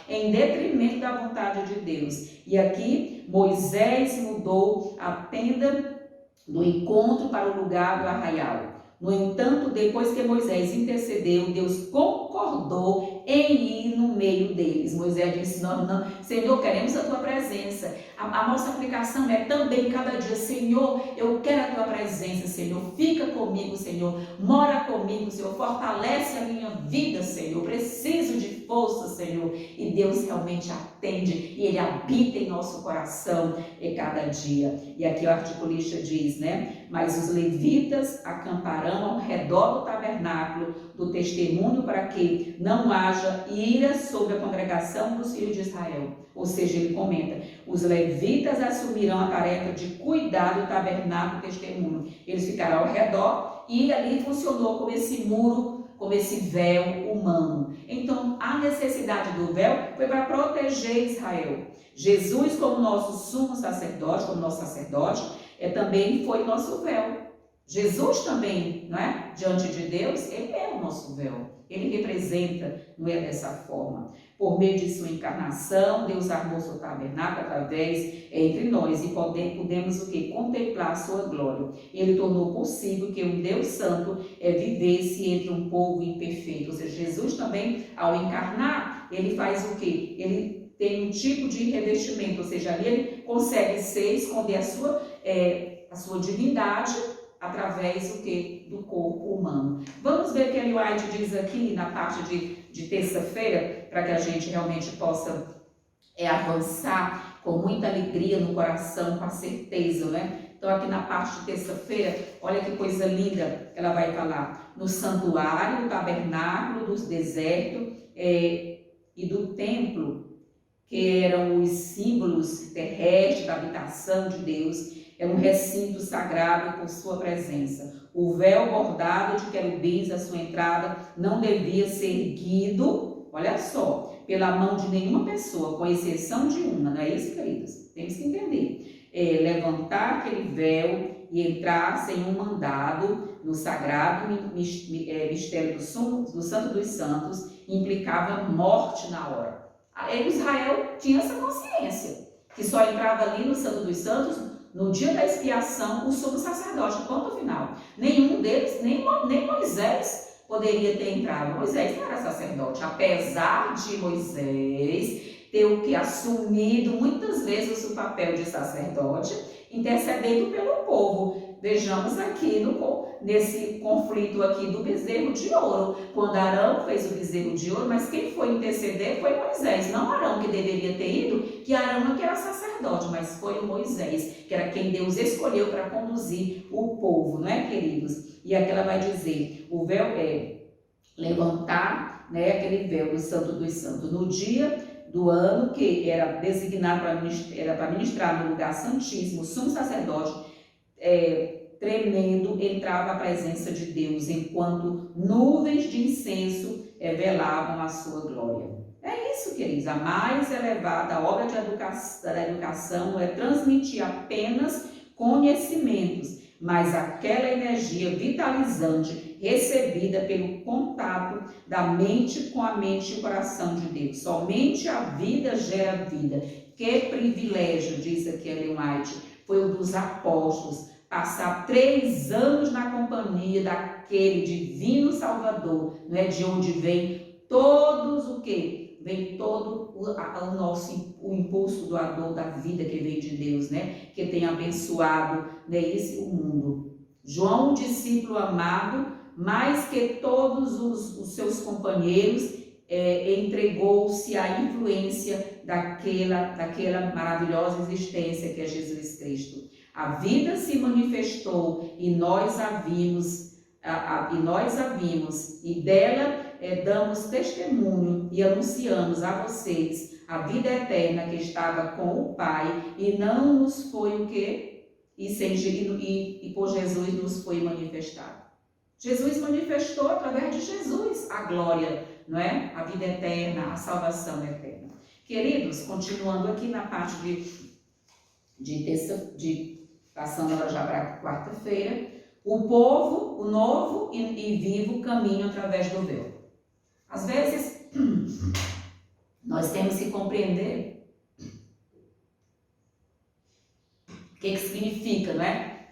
[SPEAKER 1] em detrimento da vontade de Deus. E aqui Moisés mudou a tenda do encontro para o lugar do arraial. No entanto, depois que Moisés intercedeu, Deus concordou em ir no meio deles. Moisés disse: não, Senhor, queremos a tua presença. A nossa aplicação é também cada dia: Senhor, eu quero a tua presença, Senhor, fica comigo, Senhor, mora comigo, Senhor, fortalece a minha vida, Senhor, preciso de força, Senhor. E Deus realmente atende e Ele habita em nosso coração cada dia. E aqui o articulista diz, né? Mas os levitas acamparão ao redor do tabernáculo do testemunho para que não haja ira sobre a congregação dos filhos de Israel. Ou seja, ele comenta: os levitas assumirão a tarefa de cuidar do tabernáculo do testemunho. Eles ficarão ao redor e ali funcionou como esse muro, como esse véu humano. Então, a necessidade do véu foi para proteger Israel. Jesus, como nosso sumo sacerdote, como nosso sacerdote, também foi nosso véu. Jesus também, não é? Diante de Deus, ele é o nosso véu. Ele representa, não é, dessa forma. Por meio de sua encarnação, Deus armou seu tabernáculo através entre nós e podemos o que? Contemplar a sua glória. Ele tornou possível que um Deus santo vivesse entre um povo imperfeito. Ou seja, Jesus também, ao encarnar, ele faz o que? Ele tem um tipo de revestimento, ou seja, ali ele consegue esconder a sua divindade através do que? Do corpo humano. Vamos ver o que Ellen White diz aqui na parte de terça-feira, para que a gente realmente possa avançar com muita alegria no coração, com a certeza, né? Então aqui na parte de terça-feira, olha que coisa linda ela vai falar. No santuário, no tabernáculo do deserto e do templo, que eram os símbolos terrestres da habitação de Deus, é um recinto sagrado por sua presença. O véu bordado de querubins à sua entrada não devia ser erguido, olha só, pela mão de nenhuma pessoa, com exceção de uma, não é isso, queridos? Temos que entender. Levantar aquele véu e entrar sem um mandado no sagrado mistério do Santo dos Santos implicava morte na hora. Israel tinha essa consciência, que só entrava ali no Santo dos Santos no dia da expiação o sumo sacerdote, ponto final. Nenhum deles, nem Moisés poderia ter entrado. Moisés não era sacerdote, apesar de Moisés ter o que? Assumido muitas vezes o papel de sacerdote, intercedendo pelo povo. Vejamos aqui nesse conflito aqui do bezerro de ouro, quando Arão fez o bezerro de ouro, mas quem foi interceder foi Moisés, não Arão, que deveria ter ido, que Arão não era sacerdote, mas foi o Moisés, que era quem Deus escolheu para conduzir o povo, não é, queridos? E aqui ela vai dizer: o véu é levantar, né, aquele véu do Santo dos Santos no dia do ano que era designado para ministrar no lugar santíssimo, o sumo sacerdote tremendo entrava a presença de Deus, enquanto nuvens de incenso velavam a sua glória. É isso, queridos. A mais elevada obra da educação não é transmitir apenas conhecimentos, mas aquela energia vitalizante recebida pelo contato da mente com a mente e o coração de Deus. Somente a vida gera vida. Que privilégio, diz aqui Ellen White, foi o dos apóstolos, passar 3 anos na companhia daquele divino Salvador, não é? De onde vem todos o quê? Vem todo o impulso doador da vida que vem de Deus, né? Que tem abençoado, né, o mundo. João, discípulo amado, mais que todos os seus companheiros, entregou-se à influência daquela maravilhosa existência que é Jesus Cristo. A vida se manifestou e nós a vimos, e dela damos testemunho e anunciamos a vocês a vida eterna que estava com o Pai e não nos foi o quê? E por Jesus nos foi manifestado. Jesus manifestou através de Jesus a glória, não é? A vida eterna, a salvação eterna. Queridos, continuando aqui na parte passando agora já para quarta-feira, o povo, o novo e vivo caminho através do véu. Às vezes, nós temos que compreender o que significa, não é?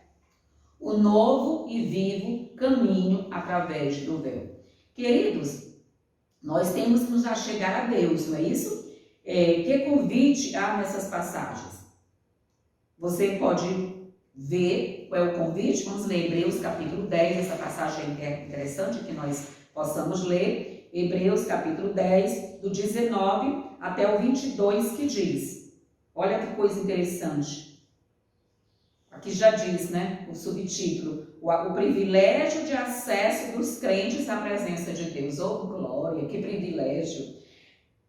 [SPEAKER 1] O novo e vivo caminho através do véu. Queridos, nós temos que nos achegar a Deus, não é isso? Que convite há nessas passagens? Você pode ver qual é o convite. Vamos ler Hebreus capítulo 10, essa passagem é interessante que nós possamos ler. Hebreus capítulo 10, do 19 até o 22, que diz, olha que coisa interessante. Aqui já diz, né, o subtítulo, o privilégio de acesso dos crentes à presença de Deus. Oh, glória, que privilégio!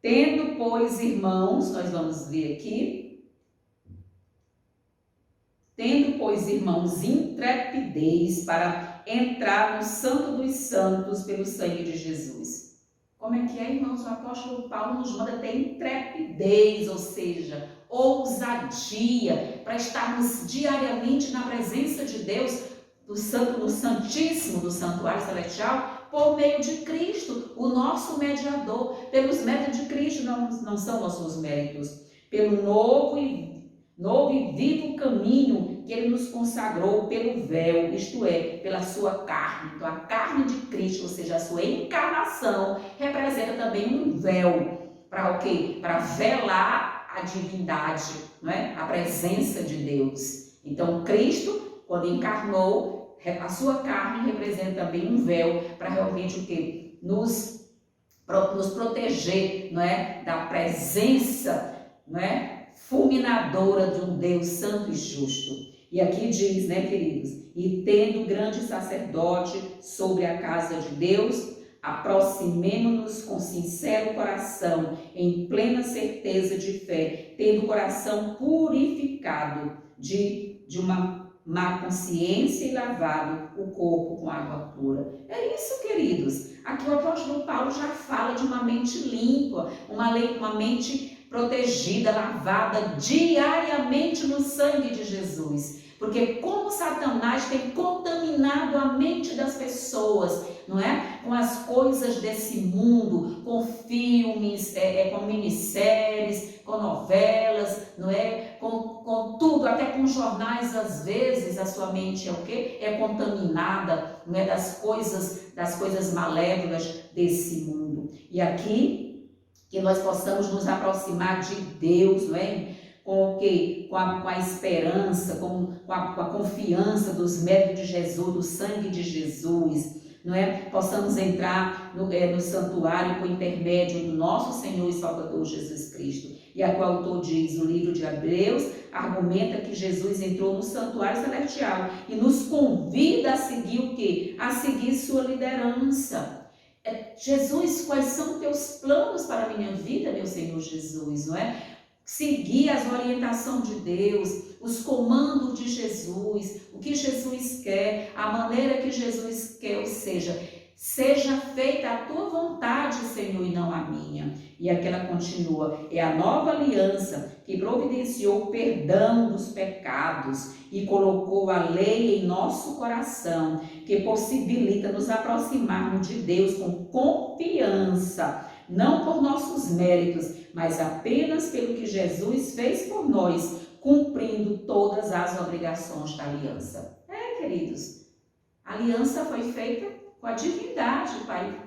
[SPEAKER 1] Tendo, pois, irmãos, nós vamos ver aqui, tendo, pois, irmãos, intrepidez para entrar no Santo dos Santos pelo sangue de Jesus. Como é que é, irmãos? O apóstolo Paulo nos manda ter intrepidez, ou seja, ousadia, para estarmos diariamente na presença de Deus, no Santíssimo, do Santuário Celestial, por meio de Cristo, o nosso mediador. Pelos méritos de Cristo, não são nossos méritos. Pelo novo e vivo caminho que Ele nos consagrou pelo véu, isto é, pela sua carne. Então, a carne de Cristo, ou seja, a sua encarnação, representa também um véu. Para o quê? Para velar a divindade, não é? A presença de Deus. Então, Cristo, quando encarnou, a sua carne representa também um véu para realmente o quê? Nos proteger, não é? Da presença, não é? Fulminadora de um Deus santo e justo. E aqui diz, né, queridos? E tendo grande sacerdote sobre a casa de Deus, aproximemo-nos com sincero coração, em plena certeza de fé, tendo o coração purificado de uma má consciência e lavado o corpo com água pura. É isso, queridos. Aqui o apóstolo Paulo já fala de uma mente limpa, uma mente protegida, lavada diariamente no sangue de Jesus. Porque como Satanás tem contaminado a mente das pessoas, não é? Com as coisas desse mundo, com filmes, com minisséries, com novelas, não é? Com tudo, até com jornais, às vezes a sua mente é o quê? É contaminada, não é? Das coisas malévolas desse mundo. E aqui, que nós possamos nos aproximar de Deus, não é? Com o quê? Com a esperança, com a confiança dos méritos de Jesus, do sangue de Jesus, não é? Possamos entrar no santuário por intermédio do nosso Senhor e Salvador Jesus Cristo. E a qual o autor diz, o livro de Hebreus, argumenta que Jesus entrou no santuário celestial e nos convida a seguir o quê? A seguir sua liderança. Jesus, quais são teus planos para a minha vida, meu Senhor Jesus, não é? Seguir as orientações de Deus, os comandos de Jesus, o que Jesus quer, a maneira que Jesus quer, ou seja feita a tua vontade, Senhor, e não a minha. E aqui ela continua, é a nova aliança que providenciou o perdão dos pecados e colocou a lei em nosso coração, que possibilita nos aproximarmos de Deus com confiança, não por nossos méritos, mas apenas pelo que Jesus fez por nós, cumprindo todas as obrigações da aliança. Queridos, a aliança foi feita com a divindade,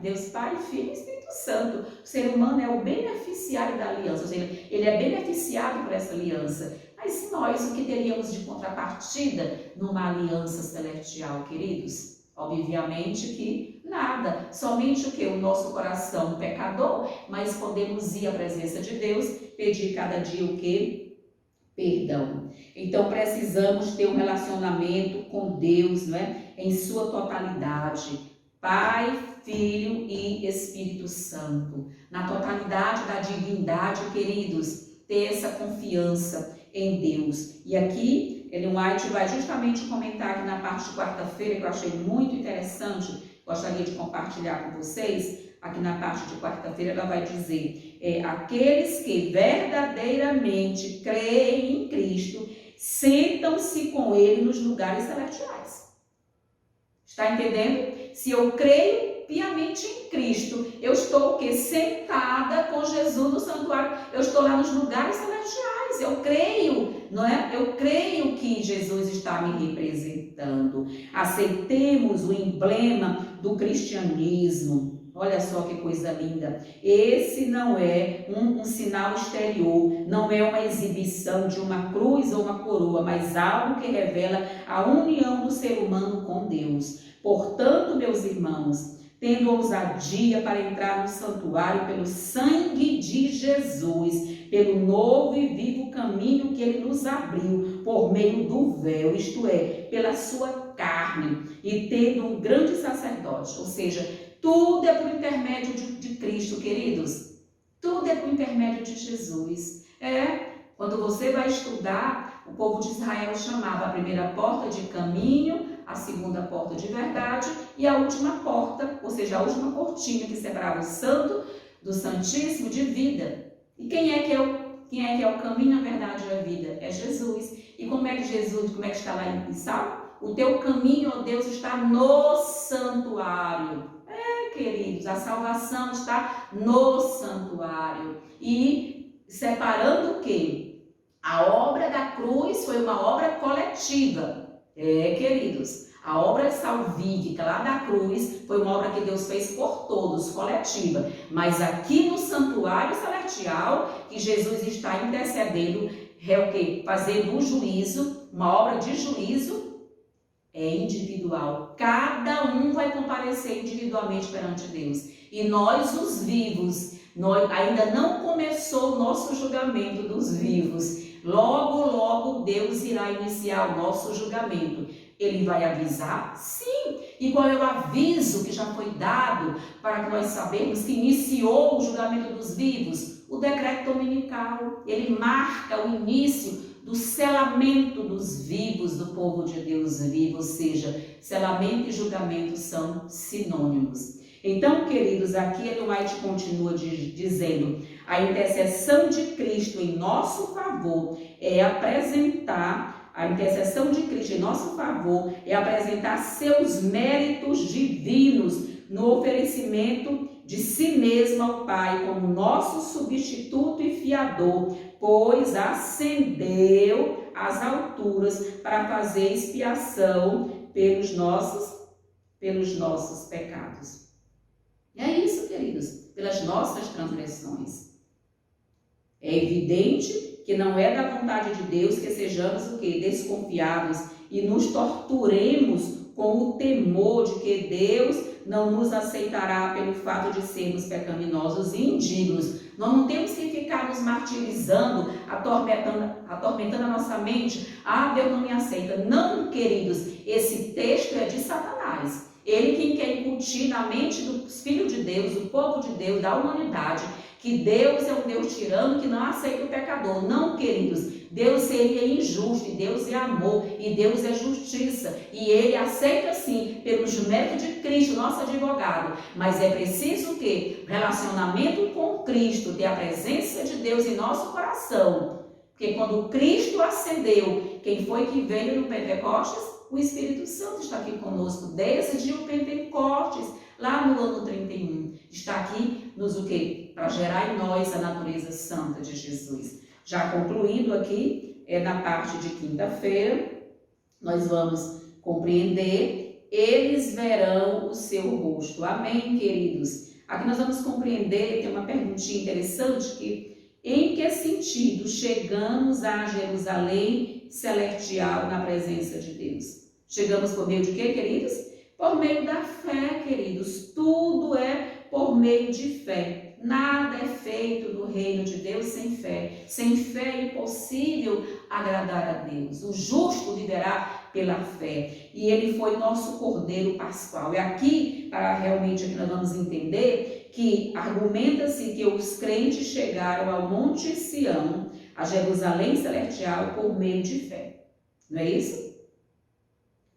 [SPEAKER 1] Deus Pai, Filho e Espírito Santo. O ser humano é o beneficiário da aliança, ou seja, ele é beneficiado por essa aliança. Mas nós, o que teríamos de contrapartida numa aliança celestial, queridos? Obviamente que nada, somente o que? O nosso coração pecador, mas podemos ir à presença de Deus, pedir cada dia o que? perdão. Então precisamos ter um relacionamento com Deus, não é? Em sua totalidade, Pai, Filho e Espírito Santo, na totalidade da divindade, queridos, ter essa confiança em Deus. E aqui Ellen White vai justamente comentar aqui na parte de quarta-feira, que eu achei muito interessante, gostaria de compartilhar com vocês. Aqui na parte de quarta-feira ela vai dizer, aqueles que verdadeiramente creem em Cristo, sentam-se com Ele nos lugares celestiais. Está entendendo? Se eu creio piamente em Cristo, eu estou o quê? Sentada com Jesus no santuário, eu estou lá nos lugares celestiais, eu creio, não é? Eu creio que Jesus está me representando. Aceitemos o emblema do cristianismo. Olha só que coisa linda. Esse não é um sinal exterior, não é uma exibição de uma cruz ou uma coroa, mas algo que revela a união do ser humano com Deus. Portanto, meus irmãos, tendo ousadia para entrar no santuário pelo sangue de Jesus, pelo novo e vivo caminho que Ele nos abriu por meio do véu, isto é, pela sua carne, e tendo um grande sacerdote, ou seja, tudo é por intermédio de Cristo, queridos. Tudo é por intermédio de Jesus. Quando você vai estudar, o povo de Israel chamava a primeira porta de caminho, a segunda porta de verdade e a última porta, ou seja, a última cortina que separava o santo do santíssimo de vida. E quem é que é o caminho, a verdade e a vida? É Jesus. E como é que está lá em Salmo? O teu caminho, ó Deus, está no santuário. Queridos, a salvação está no santuário. E separando o quê? A obra da cruz foi uma obra coletiva. Queridos, a obra salvífica lá da cruz foi uma obra que Deus fez por todos, coletiva. Mas aqui no santuário celestial, que Jesus está intercedendo, é o quê? Fazendo um juízo, uma obra de juízo, é individual. Cada um vai comparecer individualmente perante Deus. E nós, os vivos, ainda não começou o nosso julgamento dos vivos. Logo, logo Deus irá iniciar o nosso julgamento. Ele vai avisar? Sim. E qual é o aviso que já foi dado para que nós sabemos que iniciou o julgamento dos vivos? O decreto dominical. Ele marca o início do selamento dos vivos, do povo de Deus vivo, ou seja, selamento e julgamento são sinônimos. Então, queridos, aqui Ellen White continua dizendo, a intercessão de Cristo em nosso favor é apresentar, seus méritos divinos no oferecimento de si mesmo ao Pai como nosso substituto e fiador, pois ascendeu às alturas para fazer expiação pelos nossos pecados. É isso, queridos, pelas nossas transgressões. É evidente que não é da vontade de Deus que sejamos o quê? Desconfiados e nos torturemos com o temor de que Deus não nos aceitará pelo fato de sermos pecaminosos e indignos. Nós não temos que ficar nos martirizando, atormentando a nossa mente. Deus não me aceita. Não, queridos, esse texto é de Satanás. Ele quem quer incutir na mente dos filhos de Deus, do povo de Deus, da humanidade, que Deus é um Deus tirano que não aceita o pecador. Não, queridos, Deus seria injusto, e Deus é amor, e Deus é justiça, e Ele aceita sim, pelos méritos de Cristo, nosso advogado, mas é preciso que relacionamento com Cristo, ter a presença de Deus em nosso coração, porque quando Cristo ascendeu, quem foi que veio no Pentecostes? O Espírito Santo está aqui conosco desde o Pentecostes, lá no ano 31, está aqui nos o quê? Para gerar em nós a natureza santa de Jesus. Já concluindo aqui, na parte de quinta-feira, nós vamos compreender, eles verão o seu rosto. Amém, queridos? Aqui nós vamos compreender, tem uma perguntinha interessante, que em que sentido chegamos a Jerusalém celestial na presença de Deus? Chegamos por meio de quê, queridos? Por meio da fé, queridos. Tudo é por meio de fé. Nada é feito no reino de Deus sem fé. Sem fé é impossível agradar a Deus. O justo viverá pela fé. E ele foi nosso Cordeiro Pascual. E aqui, para realmente aqui nós vamos entender que argumenta-se que os crentes chegaram ao Monte Sião, a Jerusalém Celestial, por meio de fé. Não é isso?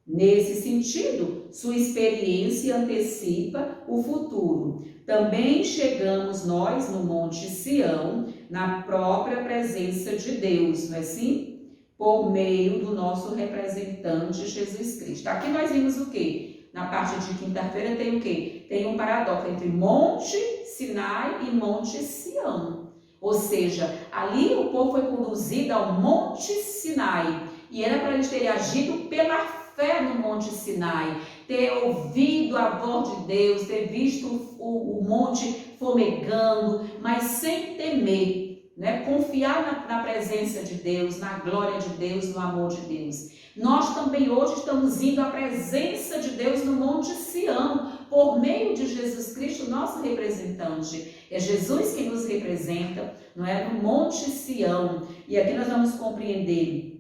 [SPEAKER 1] Nesse sentido, sua experiência antecipa o futuro. Também chegamos nós no Monte Sião, na própria presença de Deus, não é assim? Por meio do nosso representante Jesus Cristo. Aqui nós vimos o quê? Na parte de quinta-feira tem o quê? Tem um paradoxo entre Monte Sinai e Monte Sião. Ou seja, ali o povo foi conduzido ao Monte Sinai e era para eles terem agido pela fé no Monte Sinai, ter ouvido a voz de Deus, ter visto o monte fumegando, mas sem temer, né? Confiar na presença de Deus, na glória de Deus, no amor de Deus. Nós também hoje estamos indo à presença de Deus no Monte Sião, por meio de Jesus Cristo, nosso representante. É Jesus quem nos representa, não é? No Monte Sião. E aqui nós vamos compreender.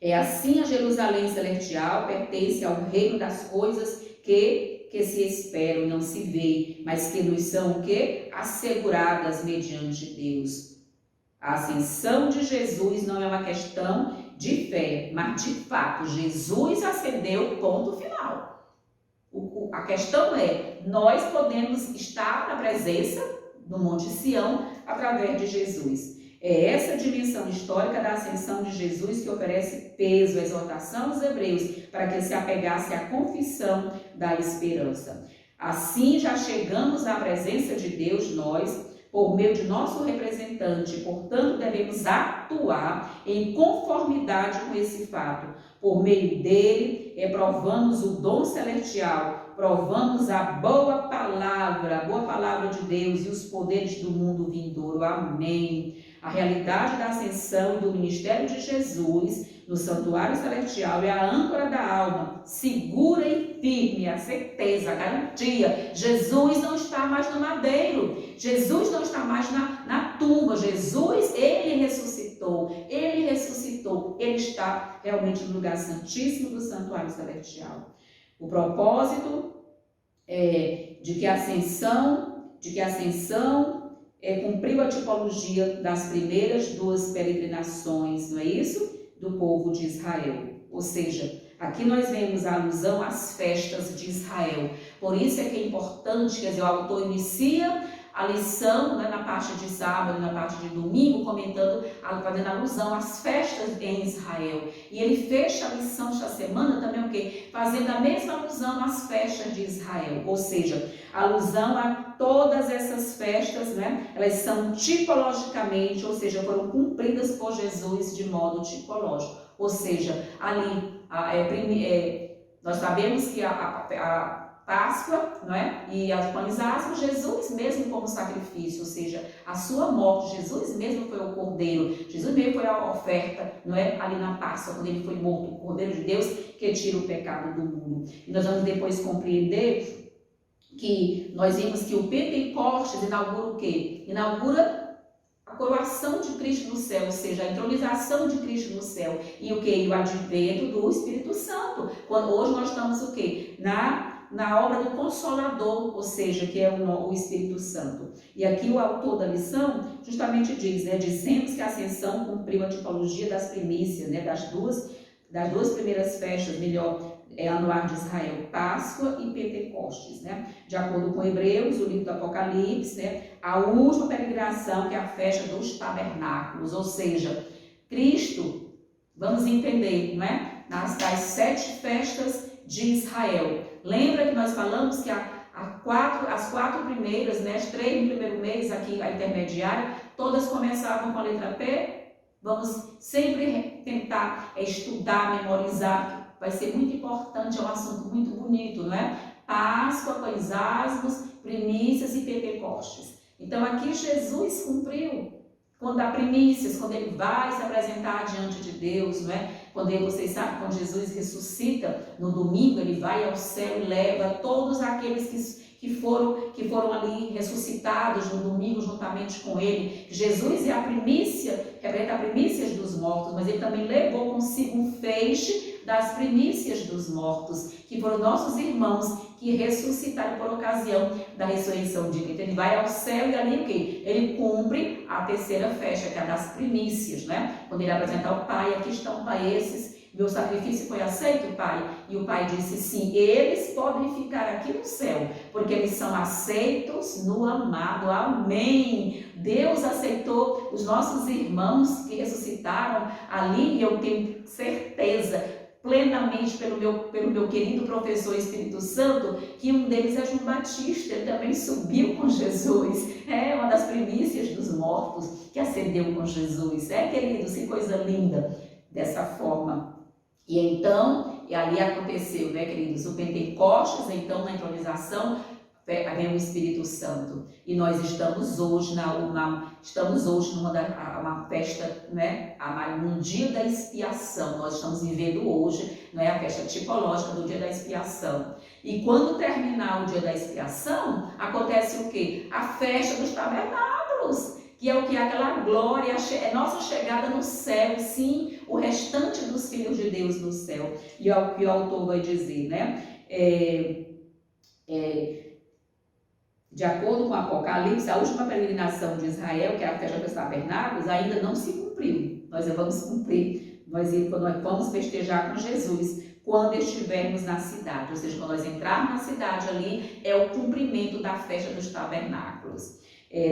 [SPEAKER 1] É assim a Jerusalém Celestial pertence ao reino das coisas que se esperam e não se vê, mas que nos são o quê? Asseguradas mediante Deus. A ascensão de Jesus não é uma questão de fé, mas de fato, Jesus ascendeu, ponto final. A questão é, nós podemos estar na presença do Monte Sião através de Jesus. É essa dimensão histórica da ascensão de Jesus que oferece peso à exortação dos hebreus para que se apegasse à confissão da esperança. Assim já chegamos à presença de Deus nós, por meio de nosso representante, portanto devemos atuar em conformidade com esse fato. Por meio dele, provamos o dom celestial, provamos a boa palavra de Deus e os poderes do mundo vindouro. Amém. A realidade da ascensão e do ministério de Jesus no santuário celestial é a âncora da alma, segura e firme, a certeza, a garantia. Jesus não está mais no madeiro, Jesus não está mais na tumba, Jesus, ele ressuscitou, ele está realmente no lugar santíssimo do santuário celestial. O propósito de que a ascensão cumpriu a tipologia das primeiras duas peregrinações, não é isso? Do povo de Israel. Ou seja, aqui nós vemos a alusão às festas de Israel. Por isso é que é importante, quer dizer, o autor inicia a lição, né, na parte de sábado, na parte de domingo, fazendo alusão às festas em Israel. E ele fecha a lição esta semana também o quê? Fazendo a mesma alusão às festas de Israel. Ou seja, alusão a todas essas festas, né? Elas são tipologicamente, ou seja, foram cumpridas por Jesus de modo tipológico. Ou seja, ali, nós sabemos que a Páscoa, não é? E as pães asmos, Jesus mesmo como sacrifício, ou seja, a sua morte, Jesus mesmo foi o Cordeiro, Jesus mesmo foi a oferta, não é? Ali na Páscoa, quando ele foi morto, o Cordeiro de Deus que tira o pecado do mundo. E nós vamos depois compreender que nós vimos que o Pentecostes inaugura o quê? Inaugura a coroação de Cristo no céu, ou seja, a entronização de Cristo no céu. E o quê? E o advento do Espírito Santo. Hoje nós estamos o quê? Na obra do Consolador, ou seja, que é o Espírito Santo. E aqui o autor da lição justamente diz, né, dizemos que a ascensão cumpriu a tipologia das primícias, né, das duas primeiras festas, anuar de Israel, Páscoa e Pentecostes, né? De acordo com Hebreus, o livro do Apocalipse, né, a última peregrinação, que é a festa dos tabernáculos, ou seja, Cristo, vamos entender, não é? Das 7 festas de Israel. Lembra que nós falamos que as 4 primeiras, né, as 3 no primeiro mês, aqui a intermediária, todas começavam com a letra P. Vamos sempre tentar estudar, memorizar, vai ser muito importante, é um assunto muito bonito, não é? Páscoa, pães asmos, primícias e Pentecostes. Então aqui Jesus cumpriu. Quando dá primícias, quando ele vai se apresentar diante de Deus, não é? Vocês sabem, quando Jesus ressuscita no domingo, ele vai ao céu e leva todos aqueles que foram ali ressuscitados no domingo juntamente com ele. Jesus é a primícia, representa a primícias dos mortos, mas ele também levou consigo um feixe das primícias dos mortos, que foram nossos irmãos que ressuscitaram por ocasião da ressurreição de Cristo. Ele vai ao céu e ali o quê? Ele cumpre a terceira festa, que é a das primícias, né? Quando ele apresenta ao Pai, aqui estão, Pai, meu sacrifício foi aceito, Pai? E o Pai disse sim, eles podem ficar aqui no céu, porque eles são aceitos no amado. Amém! Deus aceitou os nossos irmãos que ressuscitaram ali, e eu tenho certeza plenamente pelo meu querido professor Espírito Santo, que um deles é João Batista, ele também subiu com Jesus, é uma das primícias dos mortos que ascendeu com Jesus, queridos, que coisa linda, dessa forma. E então, ali aconteceu, né, queridos, o Pentecostes, então na entronização, vem o Espírito Santo. E nós estamos hoje numa festa, né, num dia da expiação. Nós estamos vivendo hoje, não é, a festa tipológica do dia da expiação. E quando terminar o dia da expiação, acontece o quê? A festa dos tabernáculos, que é o que? Aquela glória, é nossa chegada no céu, sim, o restante dos filhos de Deus no céu. E é o que o autor vai dizer, né? De acordo com o Apocalipse, a última peregrinação de Israel, que é a festa dos tabernáculos, ainda não se cumpriu. Nós vamos cumprir, nós vamos festejar com Jesus quando estivermos na cidade. Ou seja, quando nós entrarmos na cidade ali, é o cumprimento da festa dos tabernáculos,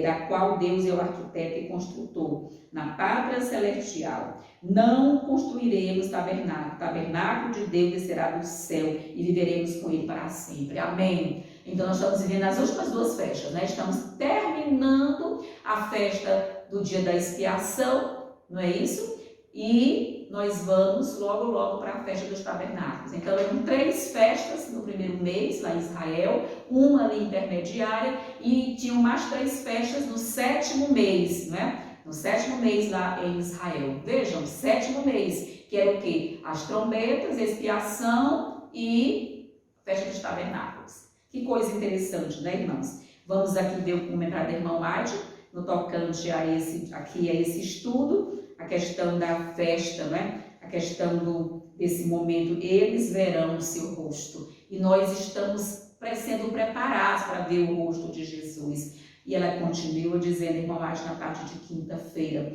[SPEAKER 1] da qual Deus é o arquiteto e construtor. Na pátria celestial, não construiremos tabernáculo. O tabernáculo de Deus descerá do céu e viveremos com ele para sempre. Amém. Então nós estamos vivendo as últimas duas festas, né? Estamos terminando a festa do dia da expiação, não é isso? E nós vamos logo para a festa dos tabernáculos. Então eram 3 festas no primeiro mês lá em Israel, uma ali intermediária, e tinham mais 3 festas no 7º mês, né? No 7º mês lá em Israel. Vejam, 7º mês, que era o quê? As trombetas, expiação e festa dos tabernáculos. Que coisa interessante, né, irmãos? Vamos aqui ver o comentário da irmã White, no tocante a esse estudo, a questão da festa, né? A questão desse momento, eles verão o seu rosto. E nós estamos sendo preparados para ver o rosto de Jesus. E ela continua dizendo, irmã White, na parte de quinta-feira,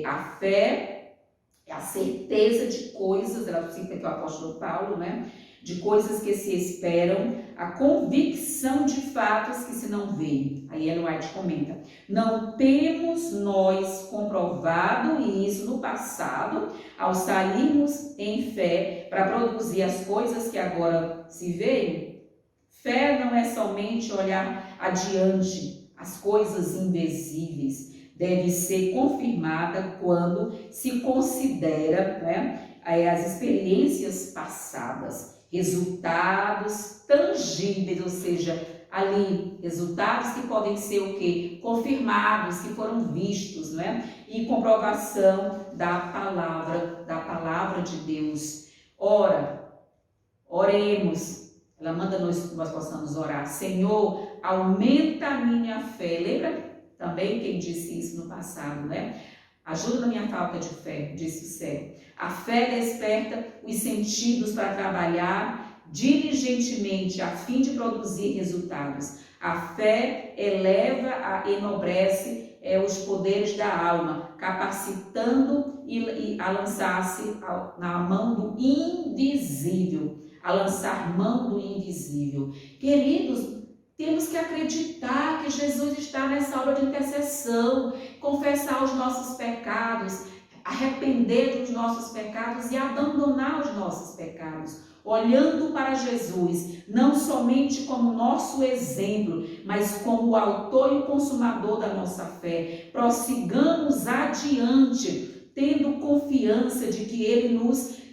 [SPEAKER 1] a fé é a certeza de coisas, ela cita aqui o apóstolo Paulo, né? De coisas que se esperam, a convicção de fatos que se não veem. Aí Ellen White comenta, não temos nós comprovado isso no passado, ao sairmos em fé para produzir as coisas que agora se veem? Fé não é somente olhar adiante as coisas invisíveis, deve ser confirmada quando se considera, né, as experiências passadas, resultados tangíveis, ou seja, ali, resultados que podem ser o quê? Confirmados, que foram vistos, né? E comprovação da palavra de Deus. Ora, oremos. Ela manda nós possamos orar. Senhor, aumenta a minha fé. Lembra também quem disse isso no passado, né? Ajuda na minha falta de fé, disse o cego. A fé desperta os sentidos para trabalhar diligentemente a fim de produzir resultados. A fé enobrece os poderes da alma, capacitando a lançar-se na mão do invisível, a lançar mão do invisível. Queridos, temos que acreditar que Jesus está nessa hora de intercessão, confessar os nossos pecados, arrepender dos nossos pecados e abandonar os nossos pecados, olhando para Jesus, não somente como nosso exemplo, mas como o autor e o consumador da nossa fé. Prossigamos adiante, tendo confiança de que Ele nos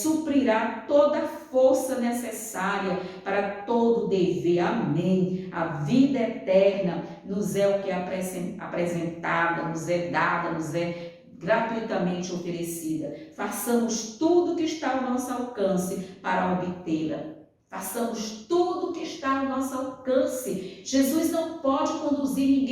[SPEAKER 1] suprirá toda a força necessária para todo dever. Amém. A vida eterna nos é o que é apresentada, nos é dada, nos é gratuitamente oferecida. Façamos tudo que está ao nosso alcance para obtê-la. Façamos tudo que está ao nosso alcance. Jesus não pode conduzir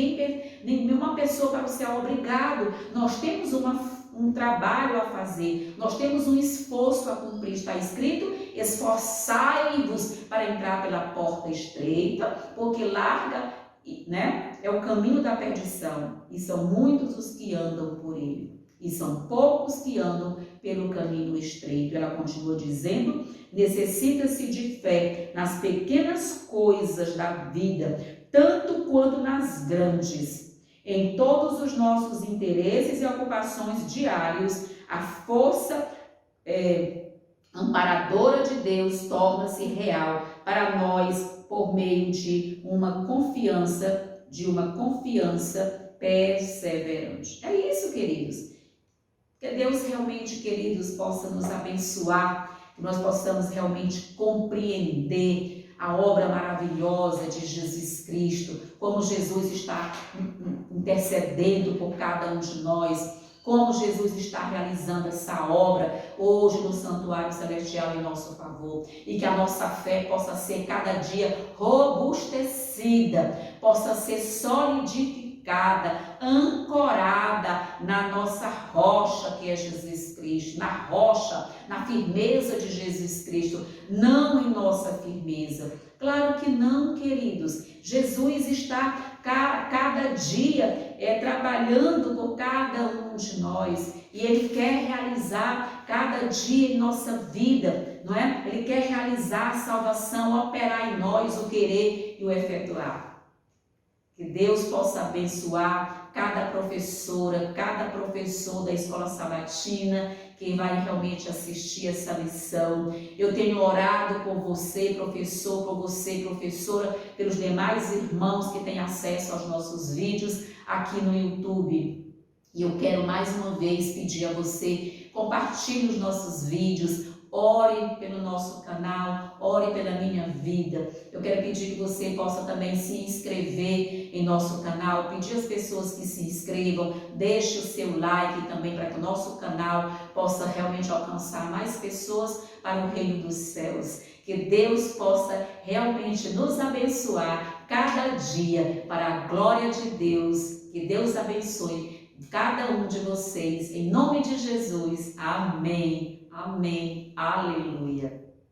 [SPEAKER 1] nenhuma pessoa para o céu obrigado. Nós temos um trabalho a fazer, nós temos um esforço a cumprir. Está escrito: esforçai-vos para entrar pela porta estreita, porque larga, né, é o caminho da perdição, e são muitos os que andam por ele, e são poucos que andam pelo caminho estreito. Ela continua dizendo: necessita-se de fé nas pequenas coisas da vida, tanto quanto nas grandes. Em todos os nossos interesses e ocupações diários, a força amparadora de Deus torna-se real para nós por meio de uma confiança perseverante. É isso, queridos. Que Deus realmente, queridos, possa nos abençoar, que nós possamos realmente compreender a obra maravilhosa de Jesus Cristo, como Jesus está intercedendo por cada um de nós, como Jesus está realizando essa obra hoje no santuário celestial em nosso favor, e que a nossa fé possa ser cada dia robustecida, possa ser solidificada, ancorada na nossa rocha que é Jesus Cristo, na rocha, na firmeza de Jesus Cristo, não em nossa firmeza. Claro que não, queridos. Jesus está cada dia trabalhando por cada um de nós, e Ele quer realizar cada dia em nossa vida, não é? Ele quer realizar a salvação, operar em nós o querer e o efetuar. Que Deus possa abençoar cada professora, cada professor da Escola Sabatina, que vai realmente assistir essa lição. Eu tenho orado por você, professor, por você, professora, pelos demais irmãos que têm acesso aos nossos vídeos aqui no YouTube. E eu quero mais uma vez pedir a você: compartilhe os nossos vídeos, ore pelo nosso canal, ore pela minha vida. Eu quero pedir que você possa também se inscrever em nosso canal, pedir às pessoas que se inscrevam, deixe o seu like também para que o nosso canal possa realmente alcançar mais pessoas para o reino dos céus. Que Deus possa realmente nos abençoar cada dia para a glória de Deus. Que Deus abençoe cada um de vocês, em nome de Jesus. Amém. Amém. Aleluia.